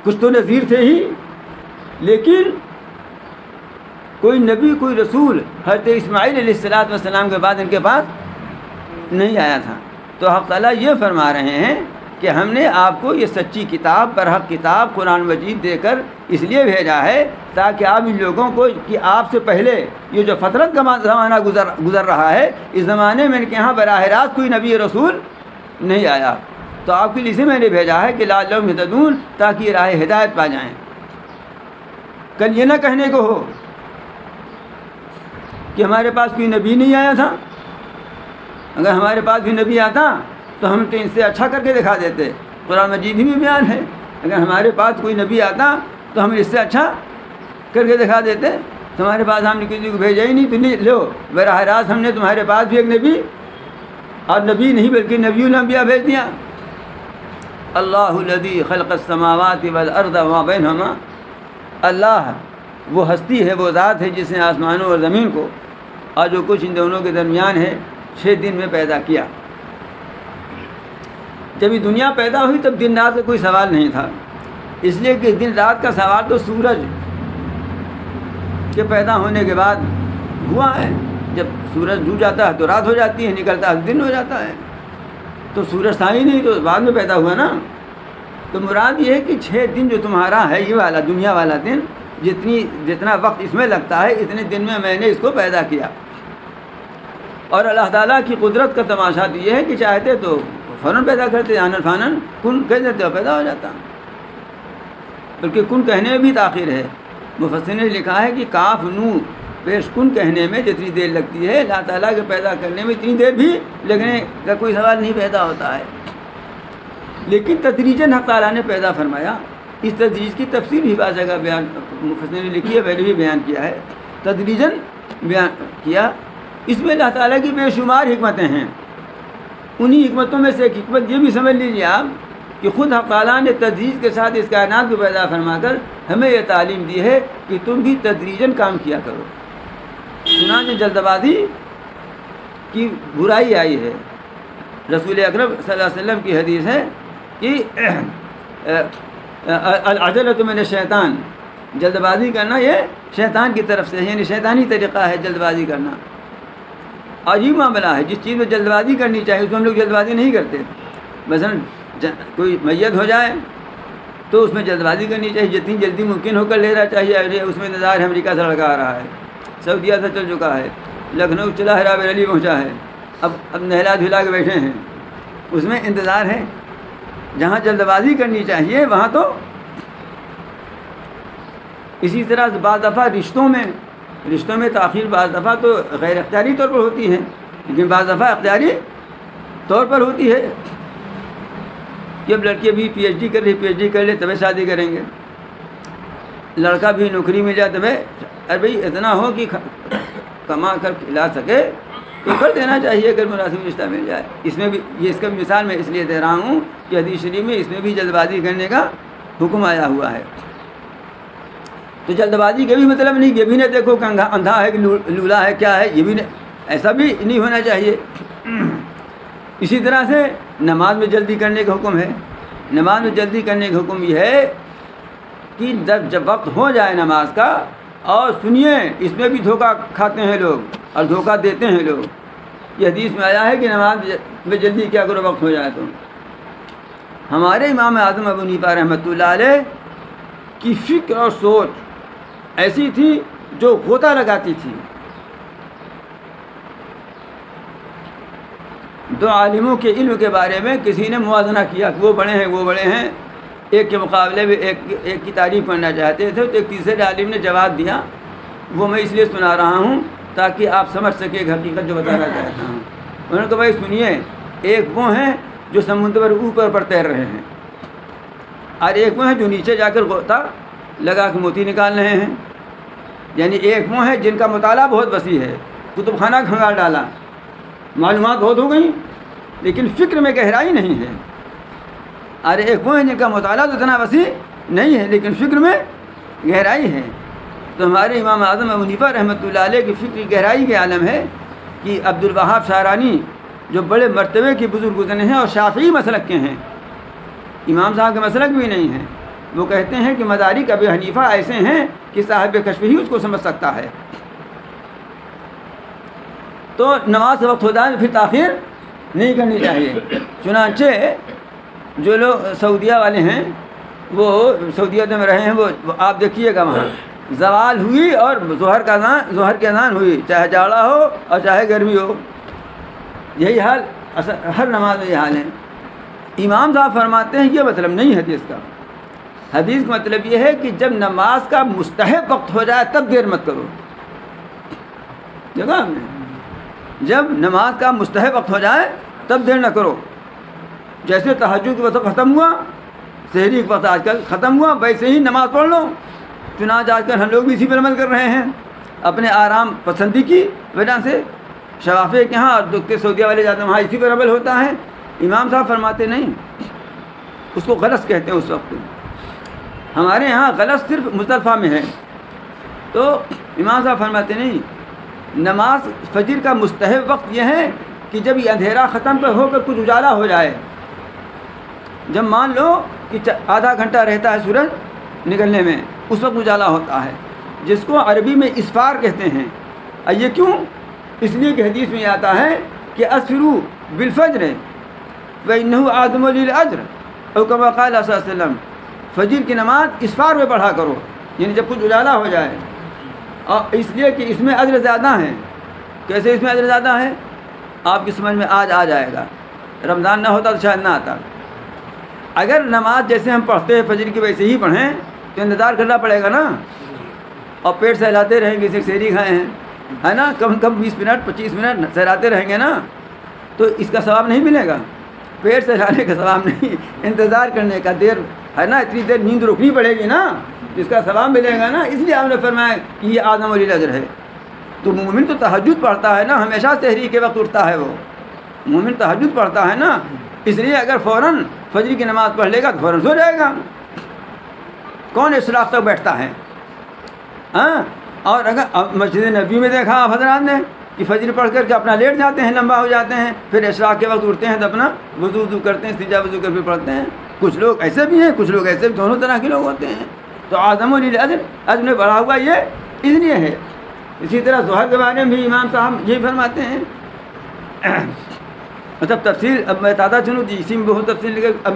کچھ تو نذیر تھے ہی، لیکن کوئی نبی، کوئی رسول حضرت اسماعیل علیہ السلام کے بعد ان کے پاس نہیں آیا تھا. تو حق تعالیٰ یہ فرما رہے ہیں کہ ہم نے آپ کو یہ سچی کتاب، برحق کتاب قرآن مجید دے کر اس لیے بھیجا ہے تاکہ آپ ان لوگوں کو، کہ آپ سے پہلے یہ جو فترت کا زمانہ گزر رہا ہے، اس زمانے میں ان کے یہاں براہ راست کوئی نبی رسول نہیں آیا. تو آپ کے لیے اسے میں نے بھیجا ہے کہ لعلہم یہتدون، تاکہ یہ راہ ہدایت پا جائیں. کل یہ نہ کہنے کو ہو کہ ہمارے پاس کوئی نبی نہیں آیا تھا. اگر ہمارے پاس بھی نبی آتا تو ہم تو ان سے اچھا کر کے دکھا دیتے. قرآن مجید میں بیان ہے اگر ہمارے پاس کوئی نبی آتا تو ہم اس سے اچھا کر کے دکھا دیتے. تمہارے پاس ہم نے کسی کو بھیجا ہی نہیں، تو نہیں لو براہ راست ہم نے تمہارے پاس بھی ایک نبی، اور نبی نہیں بلکہ نبی الانبیاء بھیج دیا. اللہ الذی خلق السماوات والارض وما بینہما، اللہ وہ ہستی ہے، وہ ذات ہے جس نے آسمانوں اور زمین کو اور جو کچھ ان دونوں کے درمیان ہے 6 دن میں پیدا کیا. جب یہ دنیا پیدا ہوئی تب دن رات کا کوئی سوال نہیں تھا، اس لیے کہ دن رات کا سوال تو سورج کے پیدا ہونے کے بعد ہوا ہے. جب سورج ڈوب جاتا ہے تو رات ہو جاتی ہے، نکلتا ہے دن ہو جاتا ہے. تو سورج تھا ہی نہیں، تو بعد میں پیدا ہوا نا. تو مراد یہ ہے کہ 6 دن جو تمہارا ہے یہ والا دنیا والا دن، جتنا وقت اس میں لگتا ہے اتنے دن میں نے اس کو پیدا کیا. اور اللہ تعالیٰ کی قدرت کا تماشا تو یہ ہے کہ چاہتے تو فوراً پیدا کرتے، آنن فانن کن کہہ دیتے ہو پیدا ہو جاتا. بلکہ کن کہنے میں بھی تاخیر ہے. مفسرین نے لکھا ہے کہ کاف نو پیش کن کہنے میں جتنی دیر لگتی ہے اللہ تعالیٰ کے پیدا کرنے میں اتنی دیر بھی لگنے کا کوئی سوال نہیں پیدا ہوتا ہے. لیکن تدریجاً حق تعالیٰ نے پیدا فرمایا. اس تدریج کی تفصیل بھی بعض جگہ بیان مفسرین نے لکھی ہے، پہلے بھی بیان کیا ہے. تدریجاً بیان کیا. اس میں اللہ تعالیٰ کی بے شمار حکمتیں ہیں. انہی حکمتوں میں سے ایک حکمت یہ بھی سمجھ لیجیے آپ کہ خود حق تعالیٰ نے تدریج کے ساتھ اس کائنات کو پیدا فرما کر ہمیں یہ تعلیم دی ہے کہ تم بھی تدریجاً کام کیا کرو. چنانچہ جلد بازی کی برائی آئی ہے. رسول اکرم صلی اللہ علیہ وسلم کی حدیث ہے کہ العجلۃ من الشیطان، جلد بازی کرنا یہ شیطان کی طرف سے، یعنی شیطانی طریقہ ہے جلد بازی کرنا. عجیب معاملہ ہے. جس چیز میں جلد بازی کرنی چاہیے اس میں ہم لوگ جلد بازی نہیں کرتے. مثلاً کوئی میت ہو جائے تو اس میں جلد بازی کرنی چاہیے، جتنی جلدی ممکن ہو کر لینا چاہیے. اس میں انتظار ہے، امریکہ سے لڑکا آ رہا ہے، سعودیہ سے چل چکا ہے، لکھنؤ چلا ہے، رابعہ پہنچا ہے، اب نہلا دھلا کے بیٹھے ہیں، اس میں انتظار ہے. جہاں جلد بازی کرنی چاہیے وہاں تو. اسی طرح بعض دفعہ رشتوں میں تاخیر بعض دفعہ تو غیر اختیاری طور پر ہوتی ہے، لیکن بعض دفعہ اختیاری طور پر ہوتی ہے. کہ اب لڑکی بھی پی ایچ ڈی کر لے تبھی شادی کریں گے، لڑکا بھی نوکری مل جائے تبھی. ارے بھائی اتنا ہو کہ کما کر کھلا سکے تو کر دینا چاہیے اگر مناسب رشتہ مل جائے. اس میں بھی یہ اس کا بھی مثال میں اس لیے دے رہا ہوں کہ حدیث شریف میں اس میں بھی جلد بازی کرنے کا حکم آیا ہوا ہے. تو جلد بازی کا بھی مطلب نہیں، یہ بھی نہ دیکھو کہ اندھا ہے کہ لولا ہے کیا ہے، یہ بھی ایسا بھی نہیں ہونا چاہیے. اسی طرح سے نماز میں جلدی کرنے کا حکم ہے. نماز میں جلدی کرنے کا حکم یہ ہے کہ جب وقت ہو جائے نماز کا، اور سنیے اس میں بھی دھوکہ کھاتے ہیں لوگ اور دھوکہ دیتے ہیں لوگ. یہ حدیث میں آیا ہے کہ نماز میں جلدی کیا کرو وقت ہو جائے تو. ہمارے امام اعظم ابو حنیفہ رحمۃ اللہ علیہ کی فکر اور سوچ ایسی تھی جو غوطہ لگاتی تھی. دو عالموں کے علم کے بارے میں کسی نے موازنہ کیا کہ وہ بڑے ہیں، ایک کے مقابلے میں ایک کی تعریف کرنا چاہتے تھے، تو ایک تیسرے عالم نے جواب دیا. وہ میں اس لیے سنا رہا ہوں تاکہ آپ سمجھ سکیں کہ حقیقت جو بتانا چاہتا ہوں. انہوں نے کہا بھائی سنیے، ایک وہ ہیں جو سمندر اوپر پر تیر رہے ہیں، اور ایک وہ ہیں جو نیچے جا کر غوطہ لگا کے موتی نکال رہے ہیں. یعنی ایک وہ ہیں جن کا مطالعہ بہت وسیع ہے، کتب خانہ کھنگال ڈالا، معلومات بہت ہو گئیں لیکن فکر میں گہرائی نہیں ہے. اور ایک وہ ہیں جن کا مطالعہ تو اتنا وسیع نہیں ہے لیکن فکر میں گہرائی ہے. تو ہمارے امام اعظم ابو حنیفہ رحمۃ اللہ علیہ کی فکر گہرائی کے عالم ہے کہ عبد الوہاب شعرانی جو بڑے مرتبے کے بزرگ گزرے ہیں اور شافعی مسلک کے ہیں، امام صاحب کے مسلک بھی نہیں ہیں، وہ کہتے ہیں کہ مدارک ابی حنیفہ ایسے ہیں کہ صاحب کشف ہی اس کو سمجھ سکتا ہے. تو نماز وقت ہو جائے پھر تاخیر نہیں کرنی چاہیے. چنانچہ جو لوگ سعودیہ والے ہیں، وہ سعودیہ میں رہے ہیں، وہ آپ دیکھیے گا وہاں زوال ہوئی اور ظہر کی اذان ہوئی، چاہے جاڑا ہو اور چاہے گرمی ہو، یہی حال ہر نماز میں یہ حال ہے. امام صاحب فرماتے ہیں یہ مطلب نہیں حدیث کا. حدیث کا مطلب یہ ہے کہ جب نماز کا مستحب وقت ہو جائے تب دیر مت کرو. جگہ میں جب نماز کا مستحب وقت ہو جائے تب دیر نہ کرو. جیسے تہجد کا وقت ختم ہوا، سحری کا وقت آج کل ختم ہوا، ویسے ہی نماز پڑھ لو. چنانچہ آج کل ہم لوگ بھی اسی پر عمل کر رہے ہیں اپنے آرام پسندی کی وجہ سے. شفافے کے ہاں اور دکھ سعودیہ والے جاتے ہیں وہاں اسی پر عمل ہوتا ہے. امام صاحب فرماتے نہیں، اس کو غلط کہتے ہیں. اس وقت ہمارے یہاں غلط صرف مزدلفہ میں ہے. تو امام صاحب فرماتے نہیں، نماز فجر کا مستحب وقت یہ ہے کہ جب یہ اندھیرا ختم پر ہو کر کچھ اجالا ہو جائے. جب مان لو کہ آدھا گھنٹہ رہتا ہے سورج نکلنے میں، اس وقت اجالا ہوتا ہے، جس کو عربی میں اسفار کہتے ہیں. یہ کیوں؟ اس لیے کہ حدیث میں آتا ہے کہ اسفروا بالفجر فإنه أعظم للأجر، او کما قال صلی اللہ علیہ وسلم، فجر کی نماز اسفار میں پڑھا کرو، یعنی جب کچھ اجالا ہو جائے. اور اس لیے کہ اس میں اجر زیادہ ہیں. کیسے اس میں اجر زیادہ ہے؟ آپ کی سمجھ میں آج آ جائے گا. رمضان نہ ہوتا تو شاید نہ آتا. اگر نماز جیسے ہم پڑھتے ہیں فجر کی ویسے ہی پڑھیں تو انتظار کرنا پڑے گا نا، اور پیٹ سہلاتے رہیں گے، سحری کھائے ہیں ہے نا، کم کم 20 منٹ 25 منٹ سہلاتے رہیں گے نا، تو اس کا ثواب نہیں ملے گا. پیٹ سہلانے کا ثواب نہیں، انتظار کرنے کا، دیر ہے نا، اتنی دیر نیند رکنی پڑے گی نا، اس کا ثواب ملے گا نا. اس لیے آپ نے فرمایا کہ یہ اعظم الاجر ہے. تو مومن تو تہجد پڑھتا ہے نا، ہمیشہ سحری کے وقت اٹھتا ہے، وہ مومن تہجد پڑھتا ہے نا. اس لیے اگر فوراً فجر کی نماز پڑھ لے گا تو فوراً سو جائے گا. کون اشراق تک بیٹھتا ہے؟ ہاں. اور اگر مسجد نبی میں دیکھا آپ حضرات نے کہ فجر پڑھ کر کے اپنا لیٹ جاتے ہیں، لمبا ہو جاتے ہیں، پھر اشراق کے وقت اٹھتے ہیں تو اپنا وضو کرتے ہیں، استنجا وضو کر کے پڑھتے ہیں. کچھ لوگ ایسے بھی ہیں، کچھ لوگ ایسے بھی، دونوں طرح کے لوگ ہوتے ہیں. تو اعظم الاجر اجر میں بڑھا ہوا یہ اس لیے ہے. اسی طرح ظہر کے بارے میں بھی امام صاحب یہی فرماتے ہیں مطلب تفصیل اب میں بتاتا چلوں کہ اسی میں بہت تفصیل لکھے. اب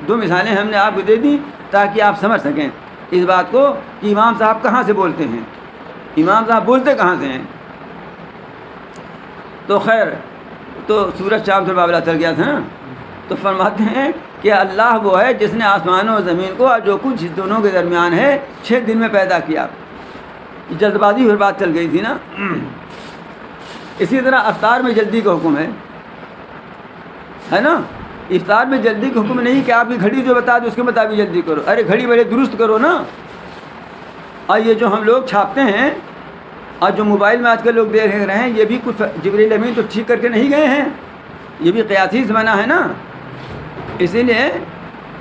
2 مثالیں ہم نے آپ کو دے دی تاکہ آپ سمجھ سکیں اس بات کو کہ امام صاحب کہاں سے بولتے ہیں, امام صاحب بولتے کہاں سے ہیں. تو خیر تو سورج شام سے معاملہ چل گیا تھا نا. تو فرماتے ہیں کہ اللہ وہ ہے جس نے آسمانوں اور زمین کو اور جو کچھ دونوں کے درمیان ہے 6 دن میں پیدا کیا. جلد بازی پھر بات چل گئی تھی نا. اسی طرح افطار میں جلدی کا حکم ہے نا. افطار میں جلدی کا حکم نہیں کہ آپ کی گھڑی جو بتا دو اس کے مطابق جلدی کرو. ارے گھڑی بڑے درست کرو نا. اور یہ جو ہم لوگ چھاپتے ہیں اور جو موبائل میں آج کل لوگ دیکھ رہے ہیں یہ بھی کچھ جبریل امین تو ٹھیک کر کے نہیں گئے ہیں, یہ بھی قیاسی زمانہ ہے نا. اسی لیے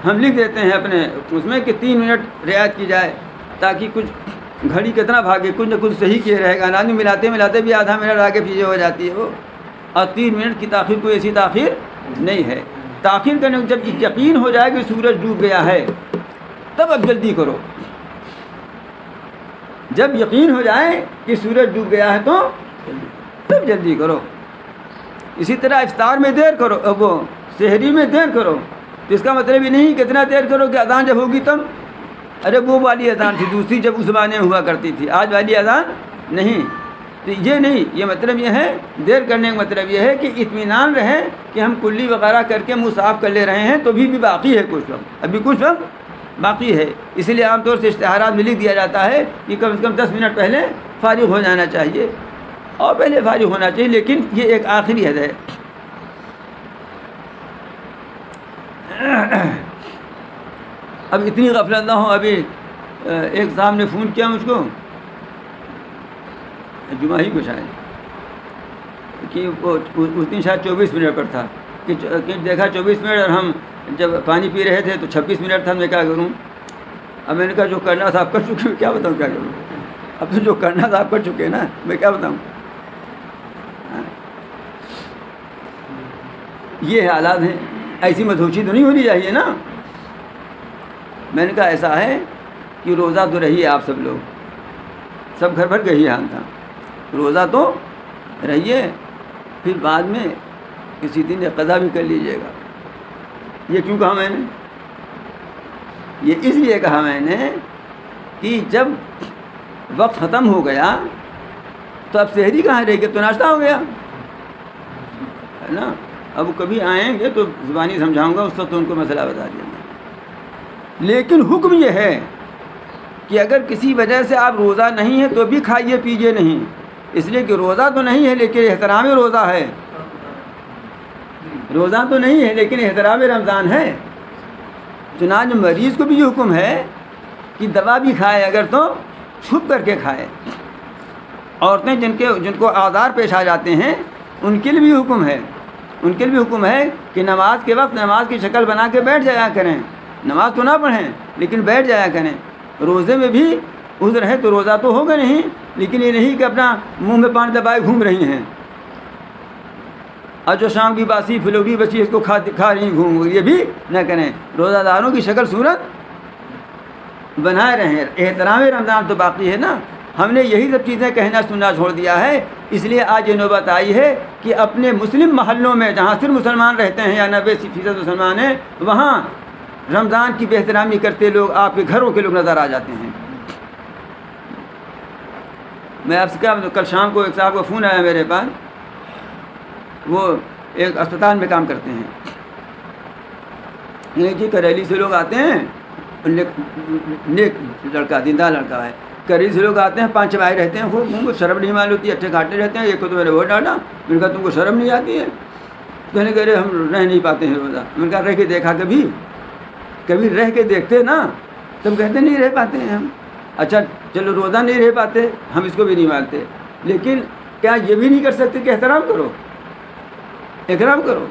ہم لکھ دیتے ہیں اپنے اس میں کہ 3 منٹ رعایت کی جائے تاکہ کچھ گھڑی کتنا بھاگے کچھ نہ کچھ صحیح کیے رہے گا. نانی ملاتے ملاتے بھی آدھا منٹ آگے پیچھے ہو جاتی ہے وہ. اور 3 منٹ کی تاخیر کوئی ایسی تاخیر نہیں ہے. تاخیر کرنے کو جب یقین ہو جائے کہ سورج ڈوب گیا ہے تب اب جلدی کرو. جب یقین ہو جائے کہ سورج ڈوب گیا ہے تو تب جلدی کرو. اسی طرح افطار میں دیر کرو, وہ سحری میں دیر کرو. تو اس کا مطلب یہ نہیں کہ اتنا دیر کرو کہ اذان جب ہوگی تب. ارے وہ والی اذان تھی دوسری جب اس زمانے میں ہوا کرتی تھی, آج والی اذان نہیں. تو یہ نہیں, یہ مطلب یہ ہے دیر کرنے کا مطلب یہ ہے کہ اطمینان رہے کہ ہم کلی وغیرہ کر کے منہ صاف کر لے رہے ہیں تو بھی باقی ہے کچھ وقت, ابھی کچھ وقت باقی ہے. اس لیے عام طور سے اشتہارات میں لکھ دیا جاتا ہے کہ کم سے کم 10 منٹ پہلے فارغ ہو جانا چاہیے اور پہلے فارغ ہونا چاہیے. لیکن یہ ایک آخری حد ہے. اب اتنی غفلت نہ ہو. ابھی ایک صاحب نے فون کیا مجھ کو جمعہ ہی کو شاید کہ وہ اس دن شاید 24 منٹ پر تھا کہ دیکھا 24 منٹ اور ہم جب پانی پی رہے تھے تو 26 منٹ تھا. میں کیا کروں؟ اب میں نے کہا جو کرنا تھا آپ کر چکے, کیا بتاؤں کیا کروں. اب تو جو کرنا تھا آپ کر چکے نا, میں کیا بتاؤں. یہ حالات ہیں. ایسی مدہوشی تو نہیں ہونی چاہیے نا. میں نے کہا ایسا ہے کہ روزہ تو رہیے آپ سب لوگ, سب گھر بھر کا ہی حال تھا. روزہ تو رہیے, پھر بعد میں کسی دن قضا بھی کر لیجیے گا. یہ کیوں کہا میں نے؟ یہ اس لیے کہا میں نے کہ جب وقت ختم ہو گیا تو اب سحری کہاں رہے گی, تو ناشتہ ہو گیا ہے نا. اب کبھی آئیں گے تو زبانی سمجھاؤں گا, اس وقت ان کو مسئلہ بتا دیا گا. لیکن حکم یہ ہے کہ اگر کسی وجہ سے آپ روزہ نہیں ہے تو بھی کھائیے پیجیے نہیں, اس لیے کہ روزہ تو نہیں ہے لیکن احترام روزہ ہے. روزہ تو نہیں ہے لیکن احترام رمضان ہے. چنانچہ مریض کو بھی یہ حکم ہے کہ دوا بھی کھائے اگر تو چھپ کر کے کھائے. عورتیں جن کو آزار پیش آ جاتے ہیں ان کے لیے بھی حکم ہے, ان کے لیے بھی حکم ہے کہ نماز کے وقت نماز کی شکل بنا کے بیٹھ جایا کریں. نماز تو نہ پڑھیں لیکن بیٹھ جایا کریں. روزے میں بھی عذر ہے تو روزہ تو ہوگا نہیں, لیکن یہ نہیں کہ اپنا منہ میں پانی دبائے گھوم رہی ہیں اور جو شام کی باسی پھلوڑی بچی اس کو کھا رہی گھوم, یہ بھی نہ کریں. روزہ داروں کی شکل صورت بنائے رہیں. احترام رمضان تو باقی ہے نا. ہم نے یہی سب چیزیں کہنا سننا چھوڑ دیا ہے, اس لیے آج یہ نوبت آئی ہے کہ اپنے مسلم محلوں میں جہاں صرف مسلمان رہتے ہیں یا 90% مسلمان ہیں وہاں رمضان کی بے احترامی کرتے لوگ آپ کے گھروں کے لوگ نظر آ جاتے ہیں. میں آپ سے کیا کل شام کو ایک صاحب کا فون آیا میرے پاس, وہ ایک اسپتال میں کام کرتے ہیں. یہ کہ کریلی سے لوگ آتے ہیں, نیک لڑکا دیندار لڑکا ہے. کریلی سے لوگ آتے ہیں 5 بھائی رہتے ہیں, وہ شرم نہیں معلوم ہوتی, اچھے گھاٹے رہتے ہیں. ایک کو تو میں نے بہت ڈانٹا, میں نے کہا تم کو شرم نہیں آتی ہے. کہنے کہ ہم رہ نہیں پاتے ہیں روزہ. میں نے کہا رہ کے دیکھا کبھی رہ کے دیکھتے نا تب کہتے نہیں رہ پاتے ہیں ہم. اچھا چلو روزہ نہیں رہ پاتے, ہم اس کو بھی نہیں مانتے, لیکن کیا یہ بھی نہیں کر سکتے کہ احترام کرو, اکرام کرو.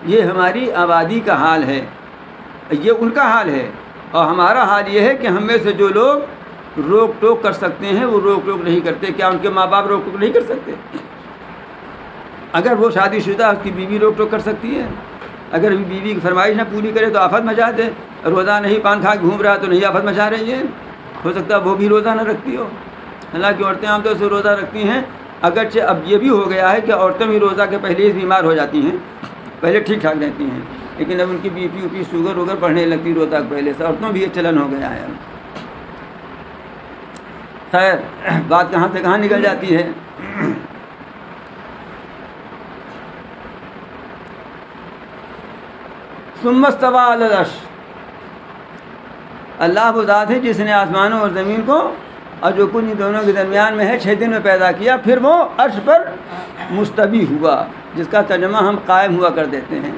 یہ ہماری آبادی کا حال ہے, یہ ان کا حال ہے, اور ہمارا حال یہ ہے کہ ہم میں سے جو لوگ روک ٹوک کر سکتے ہیں وہ روک ٹوک نہیں کرتے. کیا ان کے ماں باپ روک ٹوک نہیں کر سکتے؟ اگر وہ شادی شدہ اس کی بیوی روک ٹوک کر سکتی ہے. اگر بیوی کی فرمائش نہ پوری کرے تو آفت مچا دے. روزہ نہیں پان کھا کے گھوم رہا تو نہیں آفت مچا رہی ہے. ہو سکتا ہے وہ بھی روزہ نہ رکھتی ہو. حالانکہ عورتیں عام طور سے روزہ رکھتی ہیں اگرچہ اب یہ بھی ہو گیا ہے کہ عورتیں بھی روزہ کے پہلے ہی بیمار ہو جاتی ہیں، پہلے ٹھیک ٹھاک رہتی ہیں، لیکن اب ان کی بی پی وی پی شوگر وگر بڑھنے لگتی روزہ کے پہلے سے، عورتوں بھی یہ چلن ہو گیا ہے اب۔ خیر بات کہاں سے کہاں نکل جاتی ہے۔ ثم استوى علی العرش، اللہ وہ ذات ہے جس نے آسمانوں اور زمین کو اور جو کچھ ان دونوں کے درمیان میں ہے 6 دن میں پیدا کیا، پھر وہ عرش پر مستوی ہوا، جس کا ترجمہ ہم قائم ہوا کر دیتے ہیں۔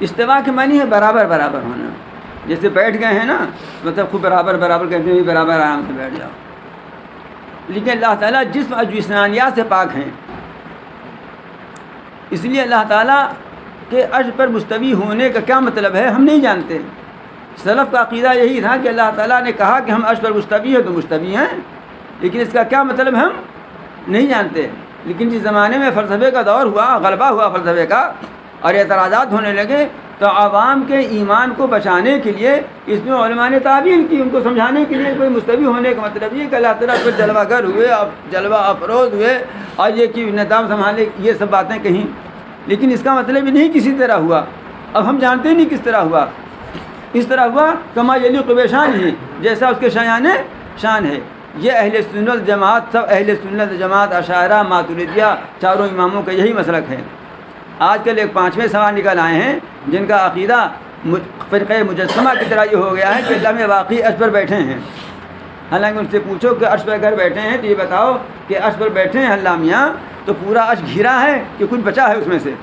استوا کے معنی ہے برابر برابر ہونا، جیسے بیٹھ گئے ہیں نا، مطلب خوب برابر برابر کہتے ہیں برابر آرام سے بیٹھ جاؤ۔ لیکن اللہ تعالیٰ جسم اور جسمانیات سے پاک ہیں، اس لیے اللہ تعالیٰ کے عرش پر مستوی ہونے کا کیا مطلب ہے ہم نہیں جانتے۔ سلف کا عقیدہ یہی تھا کہ اللہ تعالیٰ نے کہا کہ ہم عرش پر مستوی ہیں تو مستوی ہیں، لیکن اس کا کیا مطلب ہم نہیں جانتے۔ لیکن جس زمانے میں فلسفے کا دور ہوا، غلبہ ہوا فلسفے کا اور اعتراضات ہونے لگے، تو عوام کے ایمان کو بچانے کے لیے اس میں علماء نے تعبیر کی، ان کو سمجھانے کے لیے کوئی مستوی ہونے کا مطلب یہ کہ اللہ تعالیٰ پھر جلوہ گر ہوئے، جلوہ افروز ہوئے اور یہ کہ نظام سنبھالے، یہ سب باتیں کہیں، لیکن اس کا مطلب ہی نہیں کسی طرح ہوا۔ اب ہم جانتے نہیں کس طرح ہوا، اس طرح ہوا کما یلیق بشان ہی، جیسا اس کے شان ہے۔ یہ اہل سنت جماعت، سب اہل سنت جماعت اشاعرہ ماتریدیہ چاروں اماموں کا یہی مسلک ہے۔ آج کل ایک 5ویں سوال نکل آئے ہیں جن کا عقیدہ فرقہ مجسمہ کی طرح یہ ہو گیا ہے کہ اللہ میں واقعی عرش پر بیٹھے ہیں۔ حالانکہ ان سے پوچھو کہ عرش پر اگر بیٹھے ہیں تو یہ بتاؤ کہ عرش پر بیٹھے ہیں اللہ میاں تو پورا عرش گھرا ہے کہ کچھ بچا ہے اس میں سے؟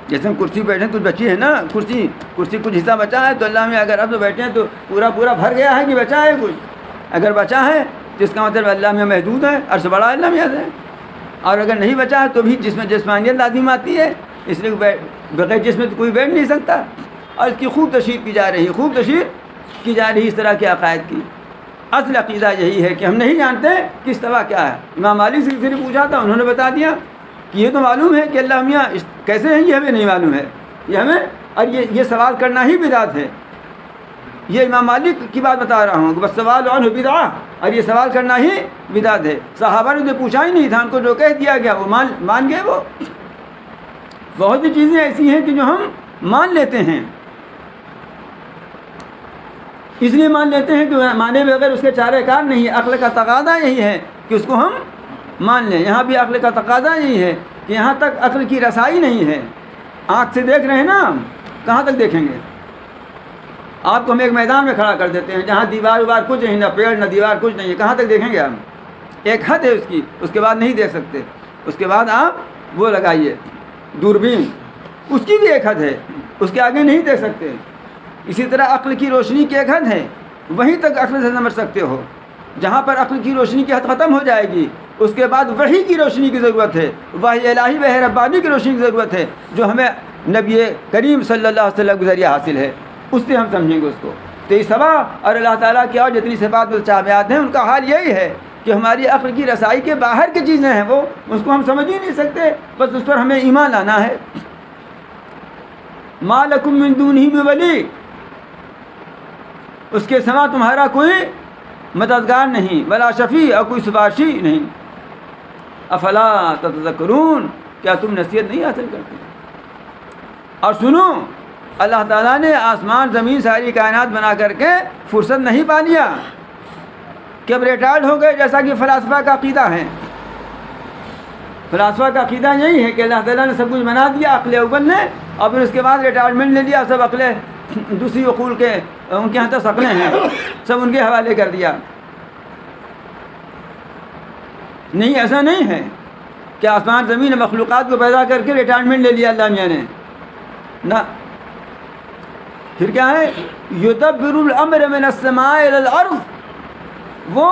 جیسے ہم کرسی بیٹھے ہیں کچھ بچی ہے نا، کرسی کچھ حصہ بچا ہے، تو اللہ میں اگر عرش پر بیٹھے ہیں تو پورا بھر گیا ہے کہ بچا ہے کچھ؟ اگر بچا ہے تو اس کا مطلب اللہ میں محدود ہے، عرش بڑا اللہ میں ہے، اور اگر نہیں بچا ہے تو بھی جس میں جسمانیت لازم آتی ہے، اس لیے بغیر جسم تو کوئی بیٹھ نہیں سکتا۔ اور اس کی خوب تشریح کی جا رہی ہے اس طرح کے عقائد کی۔ اصل عقیدہ یہی ہے کہ ہم نہیں جانتے کہ استوا کیا ہے۔ امام مالک سے کسی نے پوچھا تھا، انہوں نے بتا دیا کہ یہ تو معلوم ہے کہ اللہ میاں کیسے ہیں، یہ ہمیں نہیں معلوم ہے، یہ ہمیں، اور یہ سوال کرنا ہی بدعت ہے۔ یہ امام مالک کی بات بتا رہا ہوں کہ بس سوال عنہ بدعہ، اور یہ سوال کرنا ہی بدعت ہے۔ صحابہ نے تو پوچھا ہی نہیں تھا، ان کو جو کہہ دیا گیا وہ مان گئے۔ وہ بہت سی چیزیں ایسی ہیں کہ جو ہم مان لیتے ہیں، اس لیے مان لیتے ہیں کہ مانے بغیر اس کے چارہ کار نہیں ہے۔ عقل کا تقاضا یہی ہے کہ اس کو ہم مان لیں۔ یہاں بھی عقل کا تقاضا یہی ہے کہ یہاں تک عقل کی رسائی نہیں ہے۔ آنکھ سے دیکھ رہے ہیں نا، ہم کہاں تک دیکھیں گے؟ آپ کو ہم ایک میدان میں کھڑا کر دیتے ہیں جہاں دیوار کچھ نہیں، نہ پیڑ نہ دیوار کچھ نہیں ہے، کہاں تک دیکھیں گے ہم؟ ایک حد ہے اس کی، اس کے بعد نہیں دیکھ سکتے۔ اس کے بعد آپ وہ لگائیے دوربین، اس کی بھی ایک حد ہے، اس کے آگے نہیں دیکھ سکتے۔ اسی طرح عقل کی روشنی کی ایک حد ہے، وہیں تک عقل سے سمجھ سکتے ہو۔ جہاں پر عقل کی روشنی کی حد ختم ہو جائے گی، اس کے بعد وحی کی روشنی کی ضرورت ہے، وحی الہی وحی ربانی کی روشنی کی ضرورت ہے، جو ہمیں نبی کریم صلی اللہ علیہ وسلم کے ذریعے حاصل ہے، اس سے ہم سمجھیں گے اس کو۔ تو یہ سوا اور اللہ تعالیٰ کی اور جتنی صفات متشابہات ہیں ان کا حال یہی ہے کہ ہماری عقل کی رسائی کے باہر کی چیزیں ہیں، وہ اس کو ہم سمجھ ہی نہیں سکتے، بس اس پر ہمیں ایمان لانا ہے۔ ما لکم من دونہ من ولی، اس کے سوا تمہارا کوئی مددگار نہیں، ولا شفیع، اور کوئی سفارشی نہیں۔ افلا تتذکرون، کیا تم نصیحت نہیں حاصل کرتے؟ اور سنو، اللہ تعالیٰ نے آسمان زمین ساری کائنات بنا کر کے فرصت نہیں پا لیا کہ اب ریٹائرڈ ہو گئے، جیسا کہ فلاسفہ کا عقیدہ ہے۔ فلاسفہ کا عقیدہ یہی ہے کہ اللہ تعالیٰ نے سب کچھ بنا دیا عقل اول نے، اور پھر اس کے بعد ریٹائرمنٹ لے لیا، سب عقلیں دوسری عقول کے ان کے یہاں تک عقلیں ہیں سب ان کے حوالے کر دیا۔ نہیں، ایسا نہیں ہے کہ آسمان زمین مخلوقات کو پیدا کر کے ریٹائرمنٹ لے لیا اللہ میاں نے، نہ۔ پھر کیا ہے؟ یدبر الامر من السماء الى الارض، وہ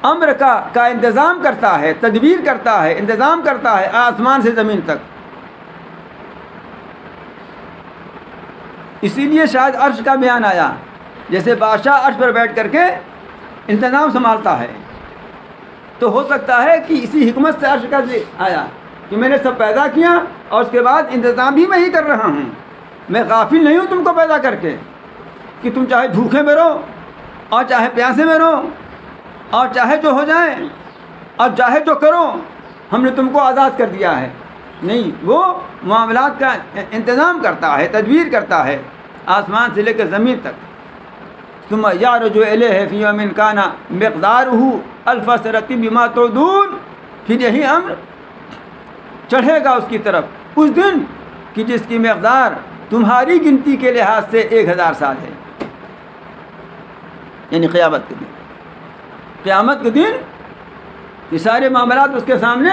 امر کا انتظام کرتا ہے، تدبیر کرتا ہے، انتظام کرتا ہے آسمان سے زمین تک۔ اسی لیے شاید عرش کا بیان آیا، جیسے بادشاہ عرش پر بیٹھ کر کے انتظام سنبھالتا ہے، تو ہو سکتا ہے کہ اسی حکمت سے عرش کا آیا کہ میں نے سب پیدا کیا اور اس کے بعد انتظام بھی میں ہی کر رہا ہوں، میں غافل نہیں ہوں تم کو پیدا کر کے، کہ تم چاہے بھوکے میں رہو اور چاہے پیاسے میں رہو اور چاہے جو ہو جائے اور چاہے جو کرو، ہم نے تم کو آزاد کر دیا ہے. نہیں، وہ معاملات کا انتظام کرتا ہے، تدبیر کرتا ہے آسمان سے لے کر زمین تک. ثم یعرج الیہ فی یوم کان مقدارہ الف سنۃ بما تعدون. پھر یہی امر چڑھے گا اس کی طرف اس دن کہ جس کی مقدار تمہاری گنتی کے لحاظ سے 1000 سال ہے. یعنی قیامت کے دن، قیامت کے دن یہ سارے معاملات اس کے سامنے،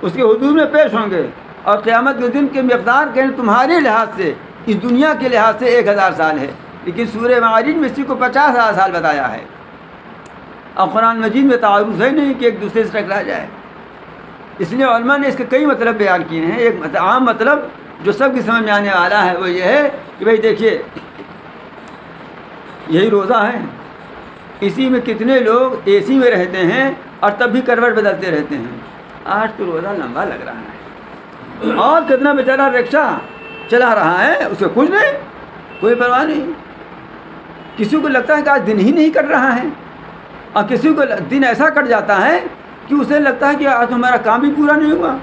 اس کے حضور میں پیش ہوں گے. اور قیامت کے دن کی مقدار کہ تمہارے لحاظ سے، اس دنیا کے لحاظ سے 1000 سال ہے. لیکن سورہ معارج میں اسی کو 50,000 سال بتایا ہے. اور قرآن مجید میں تعارض ہے نہیں کہ ایک دوسرے سے ٹکرا جائے. اس لیے علماء نے اس کے کئی مطلب بیان کیے ہیں. ایک عام مطلب جو سب کی سمجھ میں آنے والا ہے وہ یہ ہے کہ بھئی دیکھیے، یہی روزہ ہے، اسی میں کتنے لوگ اے سی میں رہتے ہیں اور تب بھی کروٹ بدلتے رہتے ہیں. آج تو روزہ لمبا لگ رہا ہے. اور کتنا بیچارہ رکشہ چلا رہا ہے، اسے کچھ نہیں، کوئی پرواہ نہیں. کسی کو لگتا ہے کہ آج دن ہی نہیں کٹ رہا ہے، اور کسی کو دن ایسا کٹ جاتا ہے کہ اسے لگتا ہے کہ آج ہمارا کام بھی پورا نہیں ہوا.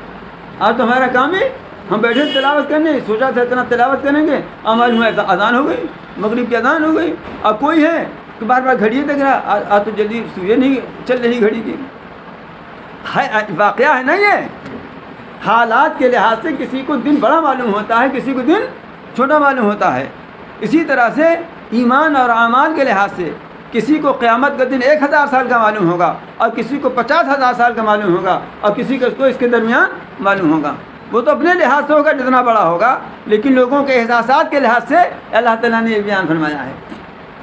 آج تو ہمارا کام بھی، ہم بیٹھے تلاوت کرنے، سوچا تھا اتنا تلاوت کریں گے، ہماری اذان ہو گئی، مغرب کی اذان ہو گئی. اور کوئی ہے کہ بار بار گھڑی دیکھ رہا، آج تو جلدی سوئے نہیں چل رہی گھڑی کی. واقعہ ہے نا یہ. حالات کے لحاظ سے کسی کو دن بڑا معلوم ہوتا ہے، کسی کو دن چھوٹا معلوم ہوتا ہے. اسی طرح سے ایمان اور اعمال کے لحاظ سے کسی کو قیامت کا دن 1000 سال کا معلوم ہوگا، اور کسی کو 50,000 سال کا معلوم ہوگا، اور کسی کو اس کے درمیان معلوم ہوگا. وہ تو اپنے لحاظ سے ہوگا جتنا بڑا ہوگا، لیکن لوگوں کے احساسات کے لحاظ سے اللہ تعالیٰ نے یہ بیان فرمایا ہے.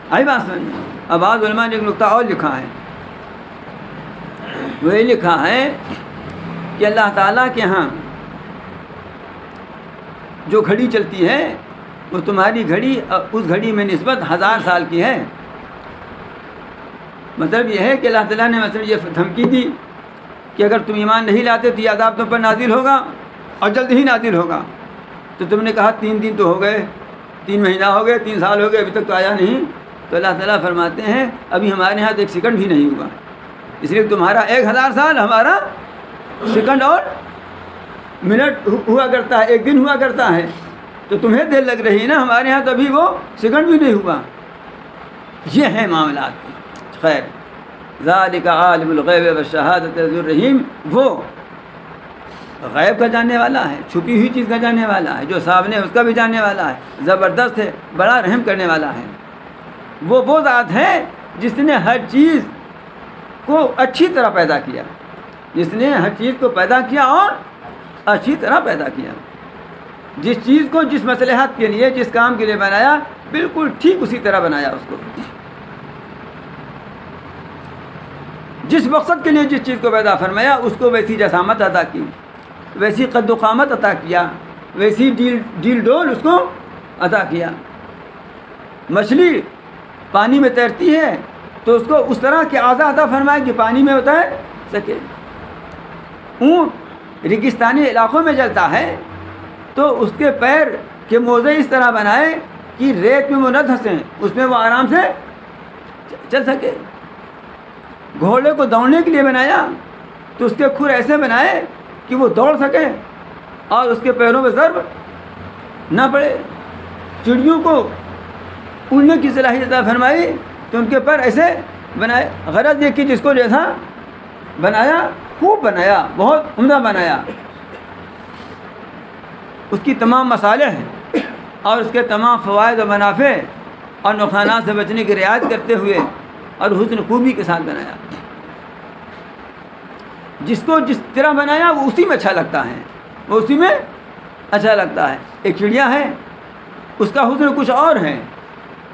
آئی بات سمجھ میں؟ اب بعض علماء نے ایک نقطہ اور لکھا ہے. وہ یہ لکھا ہے کہ اللہ تعالیٰ کے ہاں جو گھڑی چلتی ہے وہ تمہاری گھڑی اس گھڑی میں نسبت 1000 سال کی ہے. مطلب یہ ہے کہ اللہ تعالیٰ نے مثلا یہ دھمکی دی کہ اگر تم ایمان نہیں لاتے تو یہ عذاب تم پر نازل ہوگا اور جلد ہی نازل ہوگا. تو تم نے کہا 3 دن تو ہو گئے، 3 مہینہ ہو گئے، 3 سال ہو گئے، ابھی تک تو آیا نہیں. تو اللہ تعالیٰ فرماتے ہیں ابھی ہمارے یہاں 1 سیکنڈ بھی نہیں ہوا. اس لیے تمہارا 1000 سال ہمارا سیکنڈ اور منٹ ہوا کرتا ہے، 1 دن ہوا کرتا ہے. تو تمہیں دیر لگ رہی ہے نا، ہمارے یہاں تو ابھی وہ سیکنڈ بھی نہیں ہوا. یہ ہیں معاملات. خیر، ذالک عالم الغیب والشہادۃ العزیز الرحیم. وہ غیب کا جاننے والا ہے، چھپی ہوئی چیز کا جاننے والا ہے، جو سامنے اس کا بھی جاننے والا ہے، زبردست ہے، بڑا رحم کرنے والا ہے. وہ ذات ہے جس نے ہر چیز کو اچھی طرح پیدا کیا، جس نے ہر چیز کو پیدا کیا اور اچھی طرح پیدا کیا. جس چیز کو جس مصلحت کے لیے، جس کام کے لیے بنایا، بالکل ٹھیک اسی طرح بنایا اس کو. جس مقصد کے لیے جس چیز کو پیدا فرمایا اس کو ویسی جسامت عطا کی، ویسی قد و قامت عطا کیا، ویسی ڈیل ڈول اس کو عطا کیا. مچھلی پانی میں تیرتی ہے تو اس کو اس طرح کے اعضاء عطا فرمائے کہ پانی میں تیر سکے. اونٹ ریگستانی علاقوں میں چلتا ہے تو اس کے پیر کے موزے اس طرح بنائے کہ ریت میں وہ نہ دھنسیں، اس میں وہ آرام سے چل سکے. گھوڑے کو دوڑنے کے لیے بنایا تو اس کے کھر ایسے بنائے کہ وہ دوڑ سکے اور اس کے پیروں میں ضرب نہ پڑے. چڑیوں کو اڑنے کی صلاحیت عطا فرمائی تو ان کے پر ایسے بنائے. غرض یہ کہ جس کو جیسا بنایا خوب بنایا، بہت عمدہ بنایا. اس کی تمام مصالح ہیں اور اس کے تمام فوائد و منافع اور نقصانات سے بچنے کی رعایت کرتے ہوئے اور حسن خوبی کے ساتھ بنایا. جس کو جس طرح بنایا وہ اسی میں اچھا لگتا ہے، وہ اسی میں اچھا لگتا ہے. ایک چڑیا ہے، اس کا حسن کچھ اور ہے،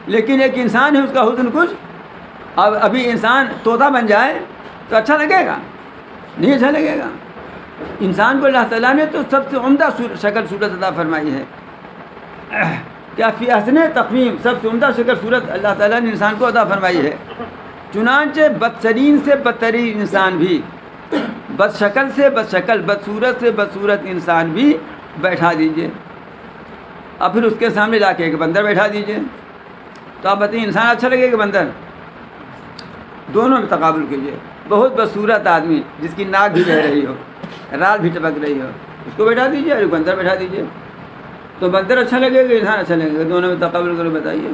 لیکن ایک انسان ہے، اس کا حسن کچھ. اب ابھی انسان طوطا بن جائے تو اچھا لگے گا؟ نہیں اچھا لگے گا. انسان کو اللہ تعالیٰ نے تو سب سے عمدہ شکل صورت عطا فرمائی ہے. کیا فی احسن تقویم، سب سے عمدہ شکل صورت اللہ تعالیٰ نے انسان کو عطا فرمائی ہے. چنانچہ بدترین سے بدترین انسان بھی، بد شکل سے بد شکل، بدصورت سے بدصورت انسان بھی بیٹھا دیجئے، اور پھر اس کے سامنے لا کے ایک بندر بیٹھا دیجئے. تو آپ بتائیے انسان اچھا لگے کہ بندر؟ دونوں میں تقابل کیجیے. بہت بدصورت آدمی جس کی ناک بھی بہ رہی ہو، رات بھی ٹپک رہی ہو، اس کو بیٹھا دیجیے اور بندر بیٹھا دیجیے. تو بندر اچھا لگے گا انسان اچھا لگے گا؟ دونوں میں تقابل کرو بتائیے.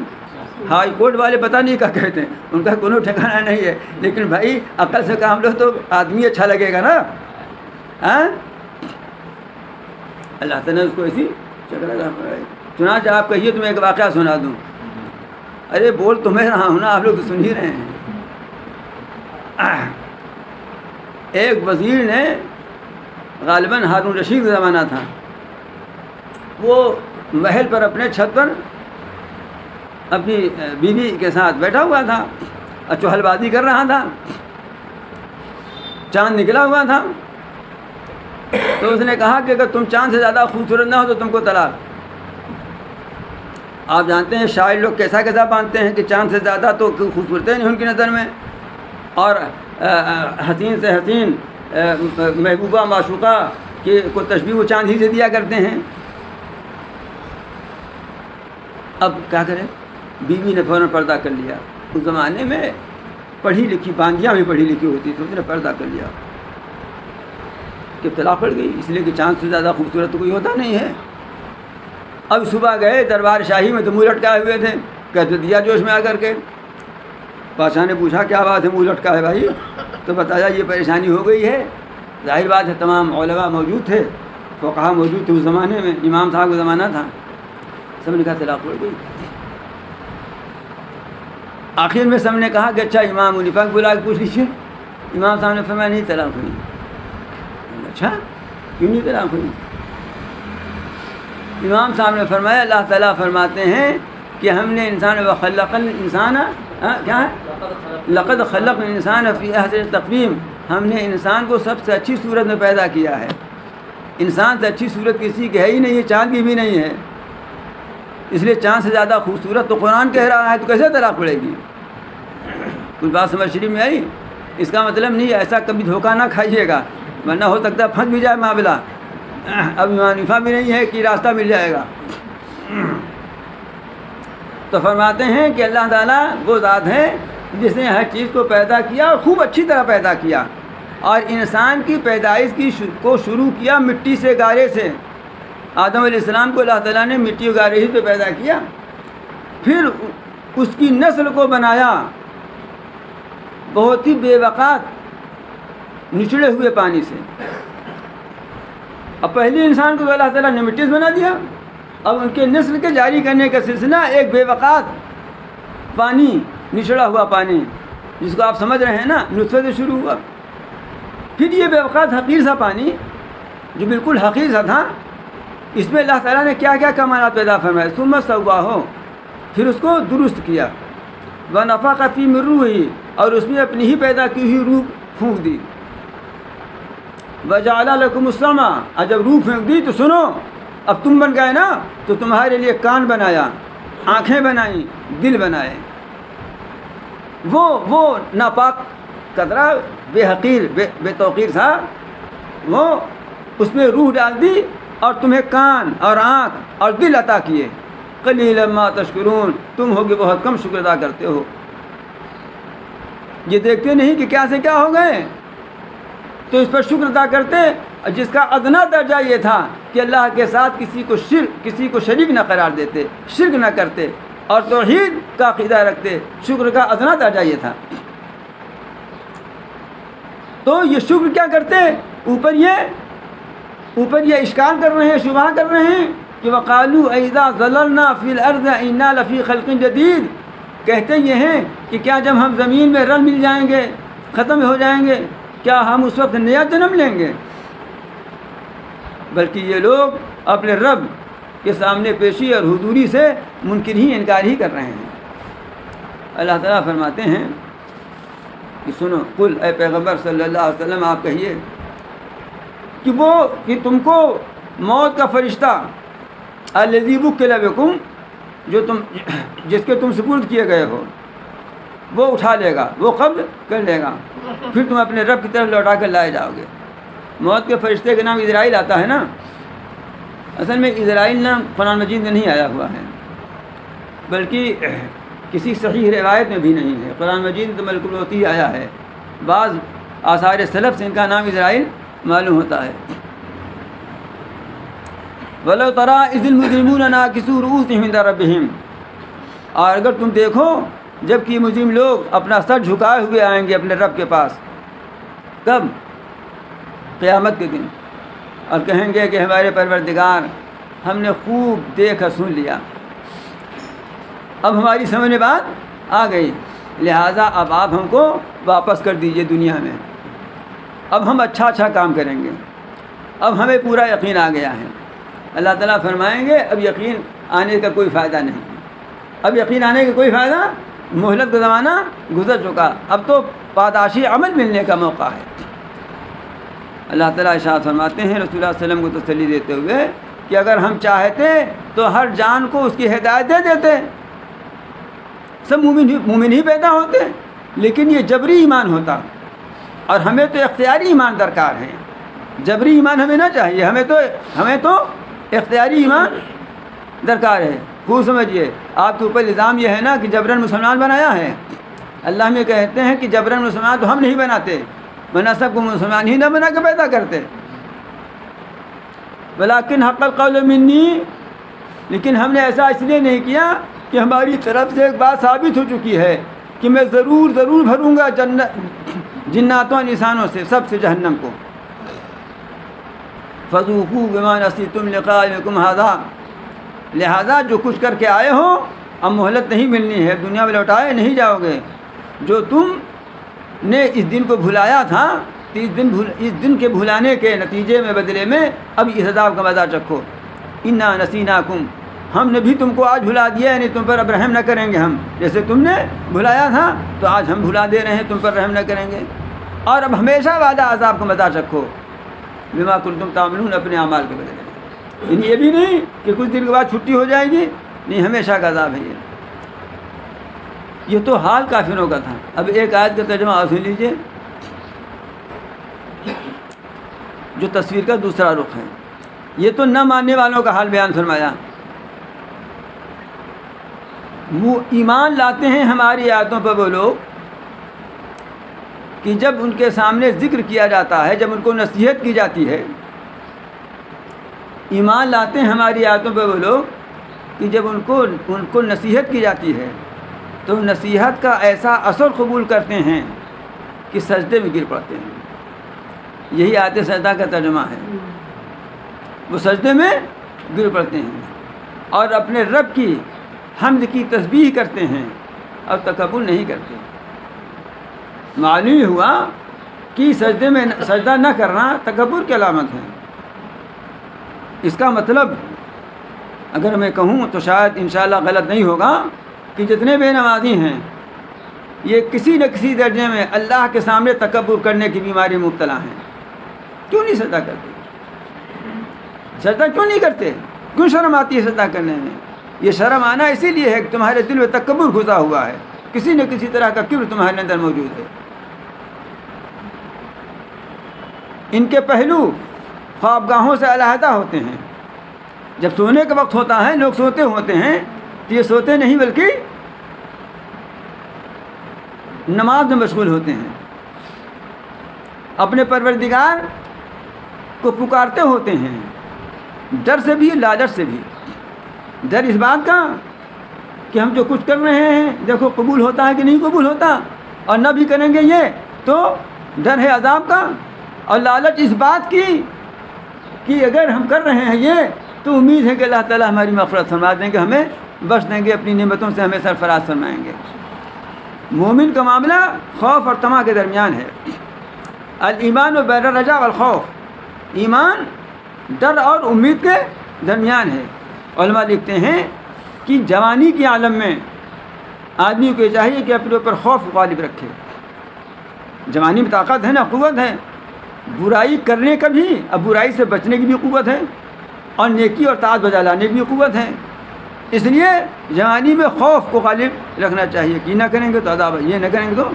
ہائی کورٹ والے پتہ نہیں کیا کہتے ہیں، ان کا کوئی ٹھکانا نہیں ہے، لیکن بھائی عقل سے کام لو تو آدمی اچھا لگے گا نا. اللہ تعالیٰ نے اس کو ایسی شکل عطا فرمائی. چنانچہ آپ کہیے تو میں ایک واقعہ سنا دوں. ارے بول تو میں رہا ہوں نا، آپ لوگ تو سن ہی رہے ہیں. ایک وزیر نے، غالباً ہارون رشید کا زمانہ تھا، وہ محل پر اپنے چھت پر اپنی بیوی کے ساتھ بیٹھا ہوا تھا اور چہل بازی کر رہا تھا. چاند نکلا ہوا تھا، تو اس نے کہا کہ اگر تم چاند سے زیادہ خوبصورت نہ ہو تو تم کو طلاق. آپ جانتے ہیں شاعر لوگ کیسا کیسا باندھتے ہیں کہ چاند سے زیادہ تو خوبصورت نہیں ان کی نظر میں، اور حسین سے حسین محبوبہ معشوقہ کی کو تشبیہ وہ چاند ہی سے دیا کرتے ہیں. اب کیا کرے؟ بیوی نے فوراً پردہ کر لیا. اس زمانے میں پڑھی لکھی باندیاں بھی پڑھی لکھی ہوتی تھی، اس نے پردہ کر لیا کہ طلاق پڑ گئی، اس لیے کہ چاند سے زیادہ خوبصورت تو کوئی ہوتا نہیں ہے. اب صبح گئے دربار شاہی میں تو منہ لٹکائے ہوئے تھے، کہتے دیا جوش میں آ کر کے. بادشاہ نے پوچھا کیا بات ہے منہ لٹکا ہے بھائی؟ تو بتایا یہ پریشانی ہو گئی ہے. ظاہر بات ہے تمام علماء موجود تھے، فقہا موجود تھے اس زمانے میں، امام صاحب کا زمانہ تھا. سب نے کہا طلاق پڑ گئی. آخر میں سب نے کہا کہ اچھا امام حنیفہ کو بلا کے پوچھ لیجیے. امام صاحب نے فرمایا نہیں طلاق ہوئی. اچھا کیوں نہیں طلاق ہوئی؟ امام صاحب نے فرمایا اللہ تعالیٰ فرماتے ہیں کہ ہم نے انسان وخلق الانسان کیا ہے لقد خلق الانسان فی احسن تقویم، ہم نے انسان کو سب سے اچھی صورت میں پیدا کیا ہے. انسان سے اچھی صورت کسی کی ہے ہی نہیں ہے، چاند کی بھی نہیں ہے. اس لیے چاند سے زیادہ خوبصورت تو قرآن کہہ رہا ہے، تو کیسے طلاق پڑے گی؟ کچھ بات سمجھ شریف میں آئی؟ اس کا مطلب نہیں ایسا کبھی دھوکہ نہ کھائیے گا، ورنہ ہو سکتا ہے پھنس بھی جائے معاملہ. اب امام حنیفہ بھی نہیں ہے کہ راستہ مل جائے گا. تو فرماتے ہیں کہ اللہ تعالیٰ وہ ذات ہے جس نے ہر چیز کو پیدا کیا اور خوب اچھی طرح پیدا کیا، اور انسان کی پیدائش کو شروع کیا مٹی سے، گارے سے. آدم علیہ السلام کو اللہ تعالیٰ نے مٹی و گارے ہی پہ پیدا کیا، پھر اس کی نسل کو بنایا بہت ہی بے وقات نچڑے ہوئے پانی سے. اب پہلے انسان کو تو اللہ تعالیٰ نے مٹی سے بنا دیا، اب ان کے نسل کے جاری کرنے کا سلسلہ ایک بے وقات پانی، نچڑا ہوا پانی جس کو آپ سمجھ رہے ہیں نا، نطفے سے شروع ہوا. پھر یہ بے وقات حقیر سا پانی جو بالکل حقیر سا تھا، اس میں اللہ تعالیٰ نے کیا کیا کمالات پیدا فرمائے. ثم سواہ، پھر اس کو درست کیا. ونفخ فیہ من روحہ، اور اس میں اپنی ہی پیدا کی ہوئی روح پھونک دی. وجعل لکم السمع، اور جب روح پھونک دی تو سنو. اب تم بن گئے نا تو تمہارے لیے کان بنایا، آنکھیں بنائیں، دل بنائے. وہ ناپاک قطرہ بے حقیر بے توقیر تھا، وہ اس میں روح ڈال دی اور تمہیں کان اور آنکھ اور دل عطا کیے. قلیلا ما تشکرون، تم ہوگے بہت کم شکر ادا کرتے ہو. یہ دیکھتے نہیں کہ کیا سے کیا ہو گئے، تو اس پر شکر ادا کرتے. جس کا ادنا درجہ یہ تھا کہ اللہ کے ساتھ کسی کو شریک نہ قرار دیتے، شرک نہ کرتے اور توحید کا عقیدہ رکھتے. شکر کا ادنا درجہ یہ تھا. تو یہ شکر کیا کرتے؟ اوپر یہ اشکال کر رہے ہیں، شبہ کر رہے ہیں کہ وقالوا اذا ضللنا فی الارض انا لفی خلق جدید. کہتے یہ ہیں کہ کیا جب ہم زمین میں رل مل جائیں گے، ختم ہو جائیں گے، کیا ہم اس وقت نیا جنم لیں گے؟ بلکہ یہ لوگ اپنے رب کے سامنے پیشی اور حضوری سے منکر ہی، انکار ہی کر رہے ہیں. اللہ تعالیٰ فرماتے ہیں کہ سنو، قل، اے پیغمبر صلی اللہ علیہ وسلم آپ کہیے کہ تم کو موت کا فرشتہ الذی وکل بکم، جس کے تم سپرد کیے گئے ہو، وہ اٹھا لے گا، وہ قبض کر لے گا، پھر تم اپنے رب کی طرف لوٹا کر لائے جاؤ گے. موت کے فرشتے کا نام اسرائیل آتا ہے نا. اصل میں اسرائیل نام قرآن مجید میں نہیں آیا ہوا ہے، بلکہ کسی صحیح روایت میں بھی نہیں ہے. قرآن مجید میں تو ملک الوتی آیا ہے. بعض آثار سلف سے ان کا نام اسرائیل معلوم ہوتا ہے. وَلَوْ تَرَىٰ إِذِ الْمُجْرِمُونَ نَاكِسُو رُءُوسِهِمْ عِندَ رَبِّهِمْ. اور اگر تم دیکھو جب کہ مجرم لوگ اپنا سر جھکائے ہوئے آئیں گے اپنے رب کے پاس. کب؟ قیامت کے دن. اور کہیں گے کہ ہمارے پروردگار ہم نے خوب دیکھ اور سن لیا, اب ہماری سمجھ میں بات آ گئی, لہٰذا اب آپ ہم کو واپس کر دیجئے دنیا میں. اب ہم اچھا کام کریں گے, اب ہمیں پورا یقین آ گیا ہے. اللہ تعالیٰ فرمائیں گے اب یقین آنے کا کوئی فائدہ نہیں, اب یقین آنے کا کوئی فائدہ, مہلت کا زمانہ گزر چکا, اب تو پاداشی عمل ملنے کا موقع ہے. اللہ تعالیٰ ارشاد فرماتے ہیں رسول اللہ صلی اللہ علیہ وسلم کو تسلی دیتے ہوئے کہ اگر ہم چاہتے تو ہر جان کو اس کی ہدایت دے دیتے, سب مومن ہی پیدا ہوتے, لیکن یہ جبری ایمان ہوتا, اور ہمیں تو اختیاری ایمان درکار ہے. جبری ایمان ہمیں نہ چاہیے, ہمیں تو اختیاری ایمان درکار ہے. خوب سمجھیے, آپ کے اوپر الزام یہ ہے نا کہ جبرن مسلمان بنایا ہے. اللہ میں کہتے ہیں کہ جبرن مسلمان تو ہم نہیں بناتے, ورنہ سب کو مسلمان ہی نہ بنا کے پیدا کرتے. ولیکن حق القول منی, لیکن ہم نے ایسا اس لیے نہیں کیا کہ ہماری طرف سے ایک بات ثابت ہو چکی ہے کہ میں ضرور بھروں گا جناتوں انسانوں سے, سب سے جہنم کو. فذوقوا بما نسیتم لقاء یومکم ھذا, لہذا جو کچھ کر کے آئے ہو اب مہلت نہیں ملنی ہے, دنیا میں لوٹائے نہیں جاؤ گے. جو تم نے اس دن کو بھلایا تھا, اس دن کے بھلانے کے نتیجے میں بدلے میں اب اس عذاب کا مزہ چکھو. انا نسیناکم, ہم نے بھی تم کو آج بھلا دیا, یعنی تم پر اب رحم نہ کریں گے ہم. جیسے تم نے بھلایا تھا تو آج ہم بھلا دے رہے ہیں, تم پر رحم نہ کریں گے. اور اب ہمیشہ وعدہ عذاب کا مزہ چکھو بما کنتم تعملون, اپنے اعمال کے بدلے میں. یعنی یہ بھی نہیں کہ کچھ دن کے بعد چھٹی ہو جائے گی, نہیں, ہمیشہ کا عذاب ہے. یہ تو حال کافروں کا تھا. اب ایک آیت کا ترجمہ آپ سن لیجیے, جو تصویر کا دوسرا رخ ہے. یہ تو نہ ماننے والوں کا حال بیان فرمایا. ایمان لاتے ہیں ہماری آیتوں پر وہ لوگ کہ جب ان کے سامنے ذکر کیا جاتا ہے, جب ان کو نصیحت کی جاتی ہے. ایمان لاتے ہیں ہماری آیتوں پر وہ لوگ کہ جب ان کو نصیحت کی جاتی ہے تو نصیحت کا ایسا اثر قبول کرتے ہیں کہ سجدے میں گر پڑتے ہیں. یہی آیت سجدہ کا ترجمہ ہے. وہ سجدے میں گر پڑتے ہیں اور اپنے رب کی حمد کی تسبیح کرتے ہیں اور تکبر نہیں کرتے. معلوم ہوا کہ سجدے میں سجدہ نہ کرنا تکبر کی علامت ہے. اس کا مطلب اگر میں کہوں تو شاید انشاءاللہ غلط نہیں ہوگا کہ جتنے بے نمازی ہیں یہ کسی نہ کسی درجے میں اللہ کے سامنے تکبر کرنے کی بیماری مبتلا ہیں. کیوں نہیں سجدہ کرتے؟ سجدہ کیوں نہیں کرتے؟ کیوں شرم آتی ہے سجدہ کرنے میں؟ یہ شرم آنا اسی لیے ہے کہ تمہارے دل میں تکبر گھسا ہوا ہے, کسی نہ کسی طرح کا کبر تمہارے اندر موجود ہے. ان کے پہلو خوابگاہوں سے علیحدہ ہوتے ہیں. جب سونے کا وقت ہوتا ہے لوگ سوتے ہوتے ہیں تو یہ سوتے نہیں بلکہ نماز میں مشغول ہوتے ہیں, اپنے پروردگار کو پکارتے ہوتے ہیں, ڈر سے بھی لالچ سے بھی. ڈر اس بات کا کہ ہم جو کچھ کر رہے ہیں دیکھو قبول ہوتا ہے کہ نہیں قبول ہوتا, اور نہ بھی کریں گے یہ تو ڈر ہے عذاب کا, اور لالچ اس بات کی کہ اگر ہم کر رہے ہیں یہ تو امید ہے کہ اللہ تعالیٰ ہماری مغفرت فرما دیں گے, ہمیں بخش دیں گے, اپنی نعمتوں سے ہمیں سرفراز فرمائیں گے. مومن کا معاملہ خوف اور طمع کے درمیان ہے. الایمان بین الرجاء والخوف, ایمان ڈر اور امید کے درمیان ہے. علماء لکھتے ہیں کہ جوانی کے عالم میں آدمی کو یہ چاہیے کہ اپنے اوپر خوف غالب رکھے. جوانی میں طاقت ہے نا, قوت ہے, برائی کرنے کا بھی, اب برائی سے بچنے کی بھی قوت ہے, اور نیکی اور طاعت بجا لانے کی بھی قوت ہے. اس لیے جوانی میں خوف کو غالب رکھنا چاہیے کہ نہ کریں گے تو عذاب ہے, یہ نہ کریں گے تو.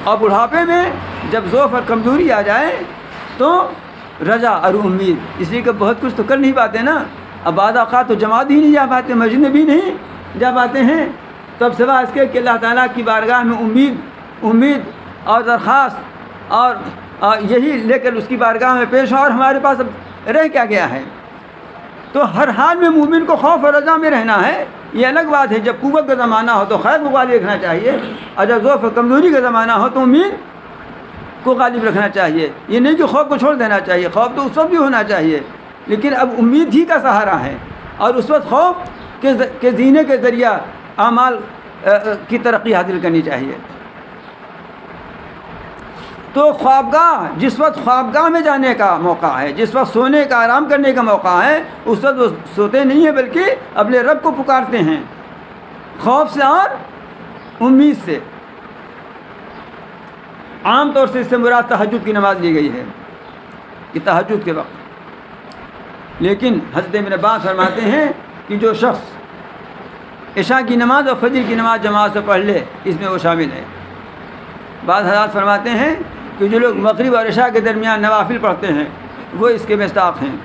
اور بڑھاپے میں جب ضعف اور کمزوری آ جائے تو رجا اور امید, اس لیے کہ بہت کچھ تو کر نہیں پاتے نا. اب بعض اوقات تو جماعت ہی نہیں جا پاتے, مسجد میں بھی نہیں جا پاتے ہیں, تب سوا اس کے کہ اللہ تعالیٰ کی بارگاہ میں امید اور درخواست اور یہی لے کر اس کی بارگاہ میں پیش ہو، اور ہمارے پاس اب رہ کیا گیا ہے؟ تو ہر حال میں مومن کو خوف اور رضا میں رہنا ہے. یہ الگ بات ہے، جب قوت کا زمانہ ہو تو خیر کو غالب رکھنا چاہیے، اور جب ضعف اور کمزوری کا زمانہ ہو تو امید کو غالب رکھنا چاہیے. یہ نہیں کہ خوف کو چھوڑ دینا چاہیے، خوف تو اس وقت بھی ہونا چاہیے، لیکن اب امید ہی کا سہارا ہے، اور اس وقت خوف کے زینے کے ذریعہ اعمال کی ترقی حاصل کرنی چاہیے. تو خوابگاہ، جس وقت خوابگاہ میں جانے کا موقع ہے، جس وقت سونے کا آرام کرنے کا موقع ہے، اس وقت وہ سوتے نہیں ہیں بلکہ اپنے رب کو پکارتے ہیں خوف سے اور امید سے. عام طور سے اس سے مراد تہجد کی نماز لی گئی ہے کہ تہجد کے وقت. لیکن حضرت ابن عباس فرماتے ہیں کہ جو شخص عشاء کی نماز اور فجر کی نماز جماعت سے پڑھ لے اس میں وہ شامل ہے. بعض حضرات فرماتے ہیں کہ جو لوگ مغرب اور عشاء کے درمیان نوافل پڑھتے ہیں وہ اس کے مستحق ہیں،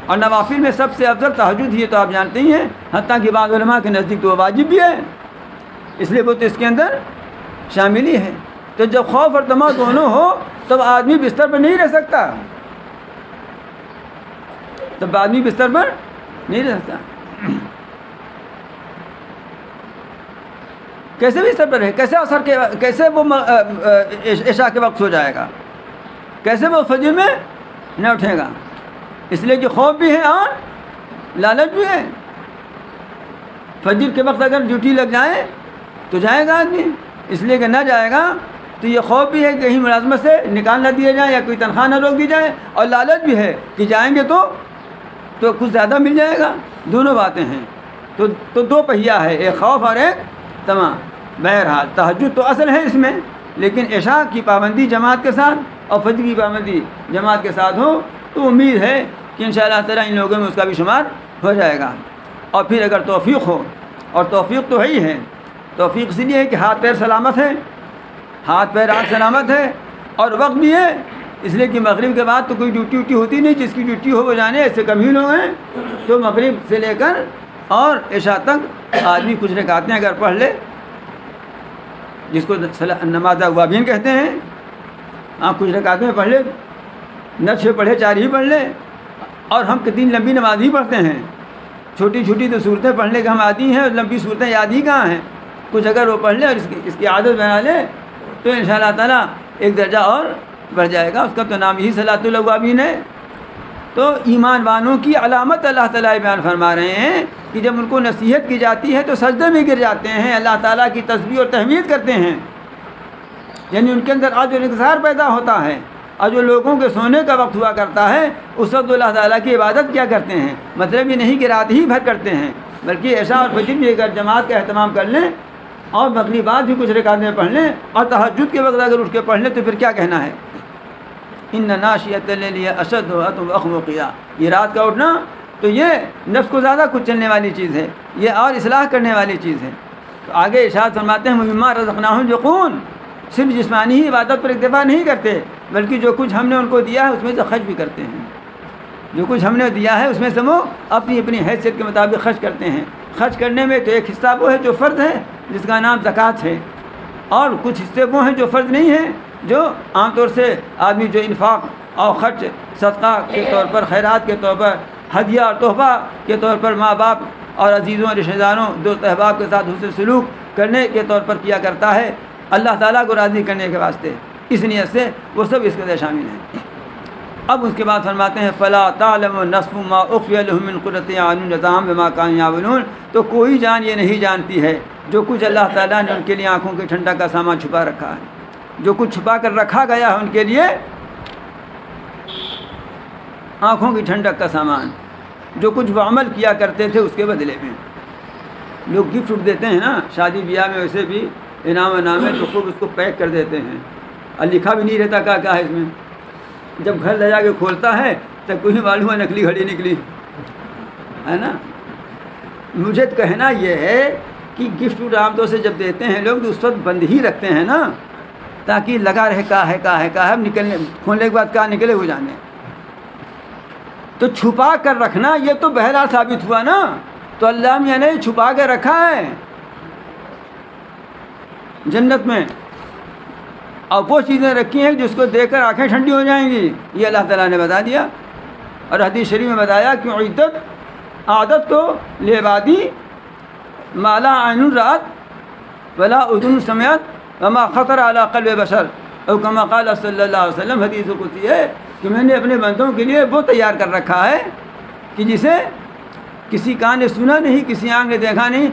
اور نوافل میں سب سے افضل تہجد ہی ہے، تو آپ جانتے ہی ہیں، حتیٰ کہ بعض علماء کے نزدیک تو وہ واجب بھی ہے، اس لیے وہ تو اس کے اندر شامل ہی ہے. تو جب خوف اور طمع دونوں ہو تب آدمی بستر پر نہیں رہ سکتا، تب آدمی بستر پر نہیں رہ سکتا. کیسے بستر پر رہے، کیسے وہ عشاء کے وقت سو جائے گا، کیسے وہ فجر میں نہ اٹھے گا؟ اس لیے کہ خوف بھی ہے اور لالچ بھی ہے. فجر کے وقت اگر ڈیوٹی لگ جائے تو جائے گا آدمی، اس لیے کہ نہ جائے گا تو یہ خوف بھی ہے کہ کہیں ملازمت سے نکال نہ دیا جائے یا کوئی تنخواہ نہ روک دی جائے، اور لالچ بھی ہے کہ جائیں گے تو کچھ زیادہ مل جائے گا. دونوں باتیں ہیں، تو دو پہیا ہے، ایک خوف اور ایک طمع. بہرحال تہجد تو اصل ہے اس میں، لیکن عشاء کی پابندی جماعت کے ساتھ اور فجر کی پابندی جماعت کے ساتھ ہو تو امید ہے کہ انشاءاللہ تعالیٰ ان لوگوں میں اس کا بھی شمار ہو جائے گا. اور پھر اگر توفیق ہو، اور توفیق تو ہے ہی ہے، توفیق اس لیے ہے کہ ہاتھ پیر سلامت ہے، ہاتھ پیر آنکھ سلامت ہے، اور وقت بھی ہے، اس لیے کہ مغرب کے بعد تو کوئی ڈیوٹی ہوتی نہیں، جس کی ڈیوٹی ہو وہ جانے، ایسے کم ہی لوگ ہیں. تو مغرب سے لے کر اور عشاء تک آدمی کچھ رکعتیں اگر پڑھ لے، جس کو نماز اوابین کہتے ہیں، آپ کچھ رکعتیں پڑھ لے، نہ 6 پڑھے 4 ہی پڑھ لے. اور ہم کتنی لمبی نماز ہی پڑھتے ہیں، چھوٹی چھوٹی تو صورتیں پڑھنے کے ہم عادی ہیں، اور لمبی صورتیں یاد ہی کہاں ہیں. کچھ اگر وہ پڑھ لے اور اس کی عادت بنا لے تو انشاءاللہ تعالیٰ ایک درجہ اور بڑھ جائے گا. اس کا تو نام یہی صلاۃ الاوابین ہے. تو ایمان والوں کی علامت اللہ تعالیٰ بیان فرما رہے ہیں کہ جب ان کو نصیحت کی جاتی ہے تو سجدے میں گر جاتے ہیں، اللہ تعالیٰ کی تسبیح اور تحمید کرتے ہیں، یعنی ان کے اندر عجز و انکسار پیدا ہوتا ہے. اور جو لوگوں کے سونے کا وقت ہوا کرتا ہے اس وقت اللہ تعالیٰ کی عبادت کیا کرتے ہیں. مطلب یہ نہیں کہ رات ہی بھر کرتے ہیں، بلکہ عشاء اور فجر بھی اگر جماعت کا اہتمام کر لیں اور مغربات بھی کچھ رکعتیں پڑھ لیں اور تہجد کے وقت اگر اٹھ کے پڑھ لیں تو پھر کیا کہنا ہے؟ ان ناشئۃ اللیل اشد وقیا. یہ رات کا اٹھنا تو یہ نفس کو زیادہ کچھ چلنے والی چیز ہے، یہ اور اصلاح کرنے والی چیز ہے. تو آگے ارشاد فرماتے ہیں مما رزقناہم ينفقون. صرف جسمانی ہی عبادت پر اکتفا نہیں کرتے بلکہ جو کچھ ہم نے ان کو دیا ہے اس میں سے خرچ بھی کرتے ہیں. جو کچھ ہم نے دیا ہے اس میں سے وہ اپنی اپنی حیثیت کے مطابق خرچ کرتے ہیں. خرچ کرنے میں تو ایک حصہ وہ ہے جو فرض ہے جس کا نام زکوٰۃ ہے، اور کچھ حصے وہ ہیں جو فرض نہیں ہیں، جو عام طور سے آدمی جو انفاق اور خرچ صدقہ کے طور پر، خیرات کے طور پر، ہدیہ اور تحفہ کے طور پر ماں باپ اور عزیزوں رشتہ داروں دوست احباب کے ساتھ حسن سلوک کرنے کے طور پر کیا کرتا ہے اللہ تعالیٰ کو راضی کرنے کے واسطے، اس نیت سے وہ سب اس کے اندر شامل ہیں. اب اس کے بعد فرماتے ہیں فلا تعلم نفس ما اخفی لهم من قرۃ اعین جزاء بما كانوا يعملون. تو کوئی جان یہ نہیں جانتی ہے جو کچھ اللہ تعالیٰ نے ان کے لیے آنکھوں کے ٹھنڈک کا سامان چھپا رکھا ہے، جو کچھ چھپا کر رکھا گیا ہے ان کے لیے آنکھوں کی ٹھنڈک کا سامان، جو کچھ وہ عمل کیا کرتے تھے اس کے بدلے میں. لوگ گفٹ دیتے ہیں نا شادی بیاہ میں، ویسے بھی انعام و نامے تو خوب اس کو پیک کر دیتے ہیں اور لکھا بھی نہیں رہتا کیا ہے اس میں. جب گھر لے جا کے کھولتا ہے تو کوئی معلوم ہے نکلی گھڑی نکلی ہے نا. مجھے کہنا یہ ہے کہ گفٹ عام طور سے جب دیتے ہیں لوگ تو اس وقت بند ہی رکھتے ہیں نا، تاکہ لگا رہے کا ہے نکلنے کھولنے کے بعد کہاں نکلے ہو جانے. تو چھپا کر رکھنا یہ تو بہرحال ثابت ہوا نا. تو اللہ میاں نے چھپا کے رکھا ہے، جنت میں، اور وہ چیزیں رکھی ہیں جس کو دیکھ کر آنکھیں ٹھنڈی ہو جائیں گی، یہ اللہ تعالیٰ نے بتا دیا۔ اور حدیث شریف میں بتایا کہ عادت تو لعبادی ما لا عین رأت ولا اذن سمعت وما خطر علی قلب بشر، اور کما قال صلی اللہ علیہ وسلم، حدیث قدسی ہے کہ میں نے اپنے بندوں کے لیے وہ تیار کر رکھا ہے کہ جسے کسی کان نے سنا نہیں، کسی آنکھ نے دیکھا نہیں،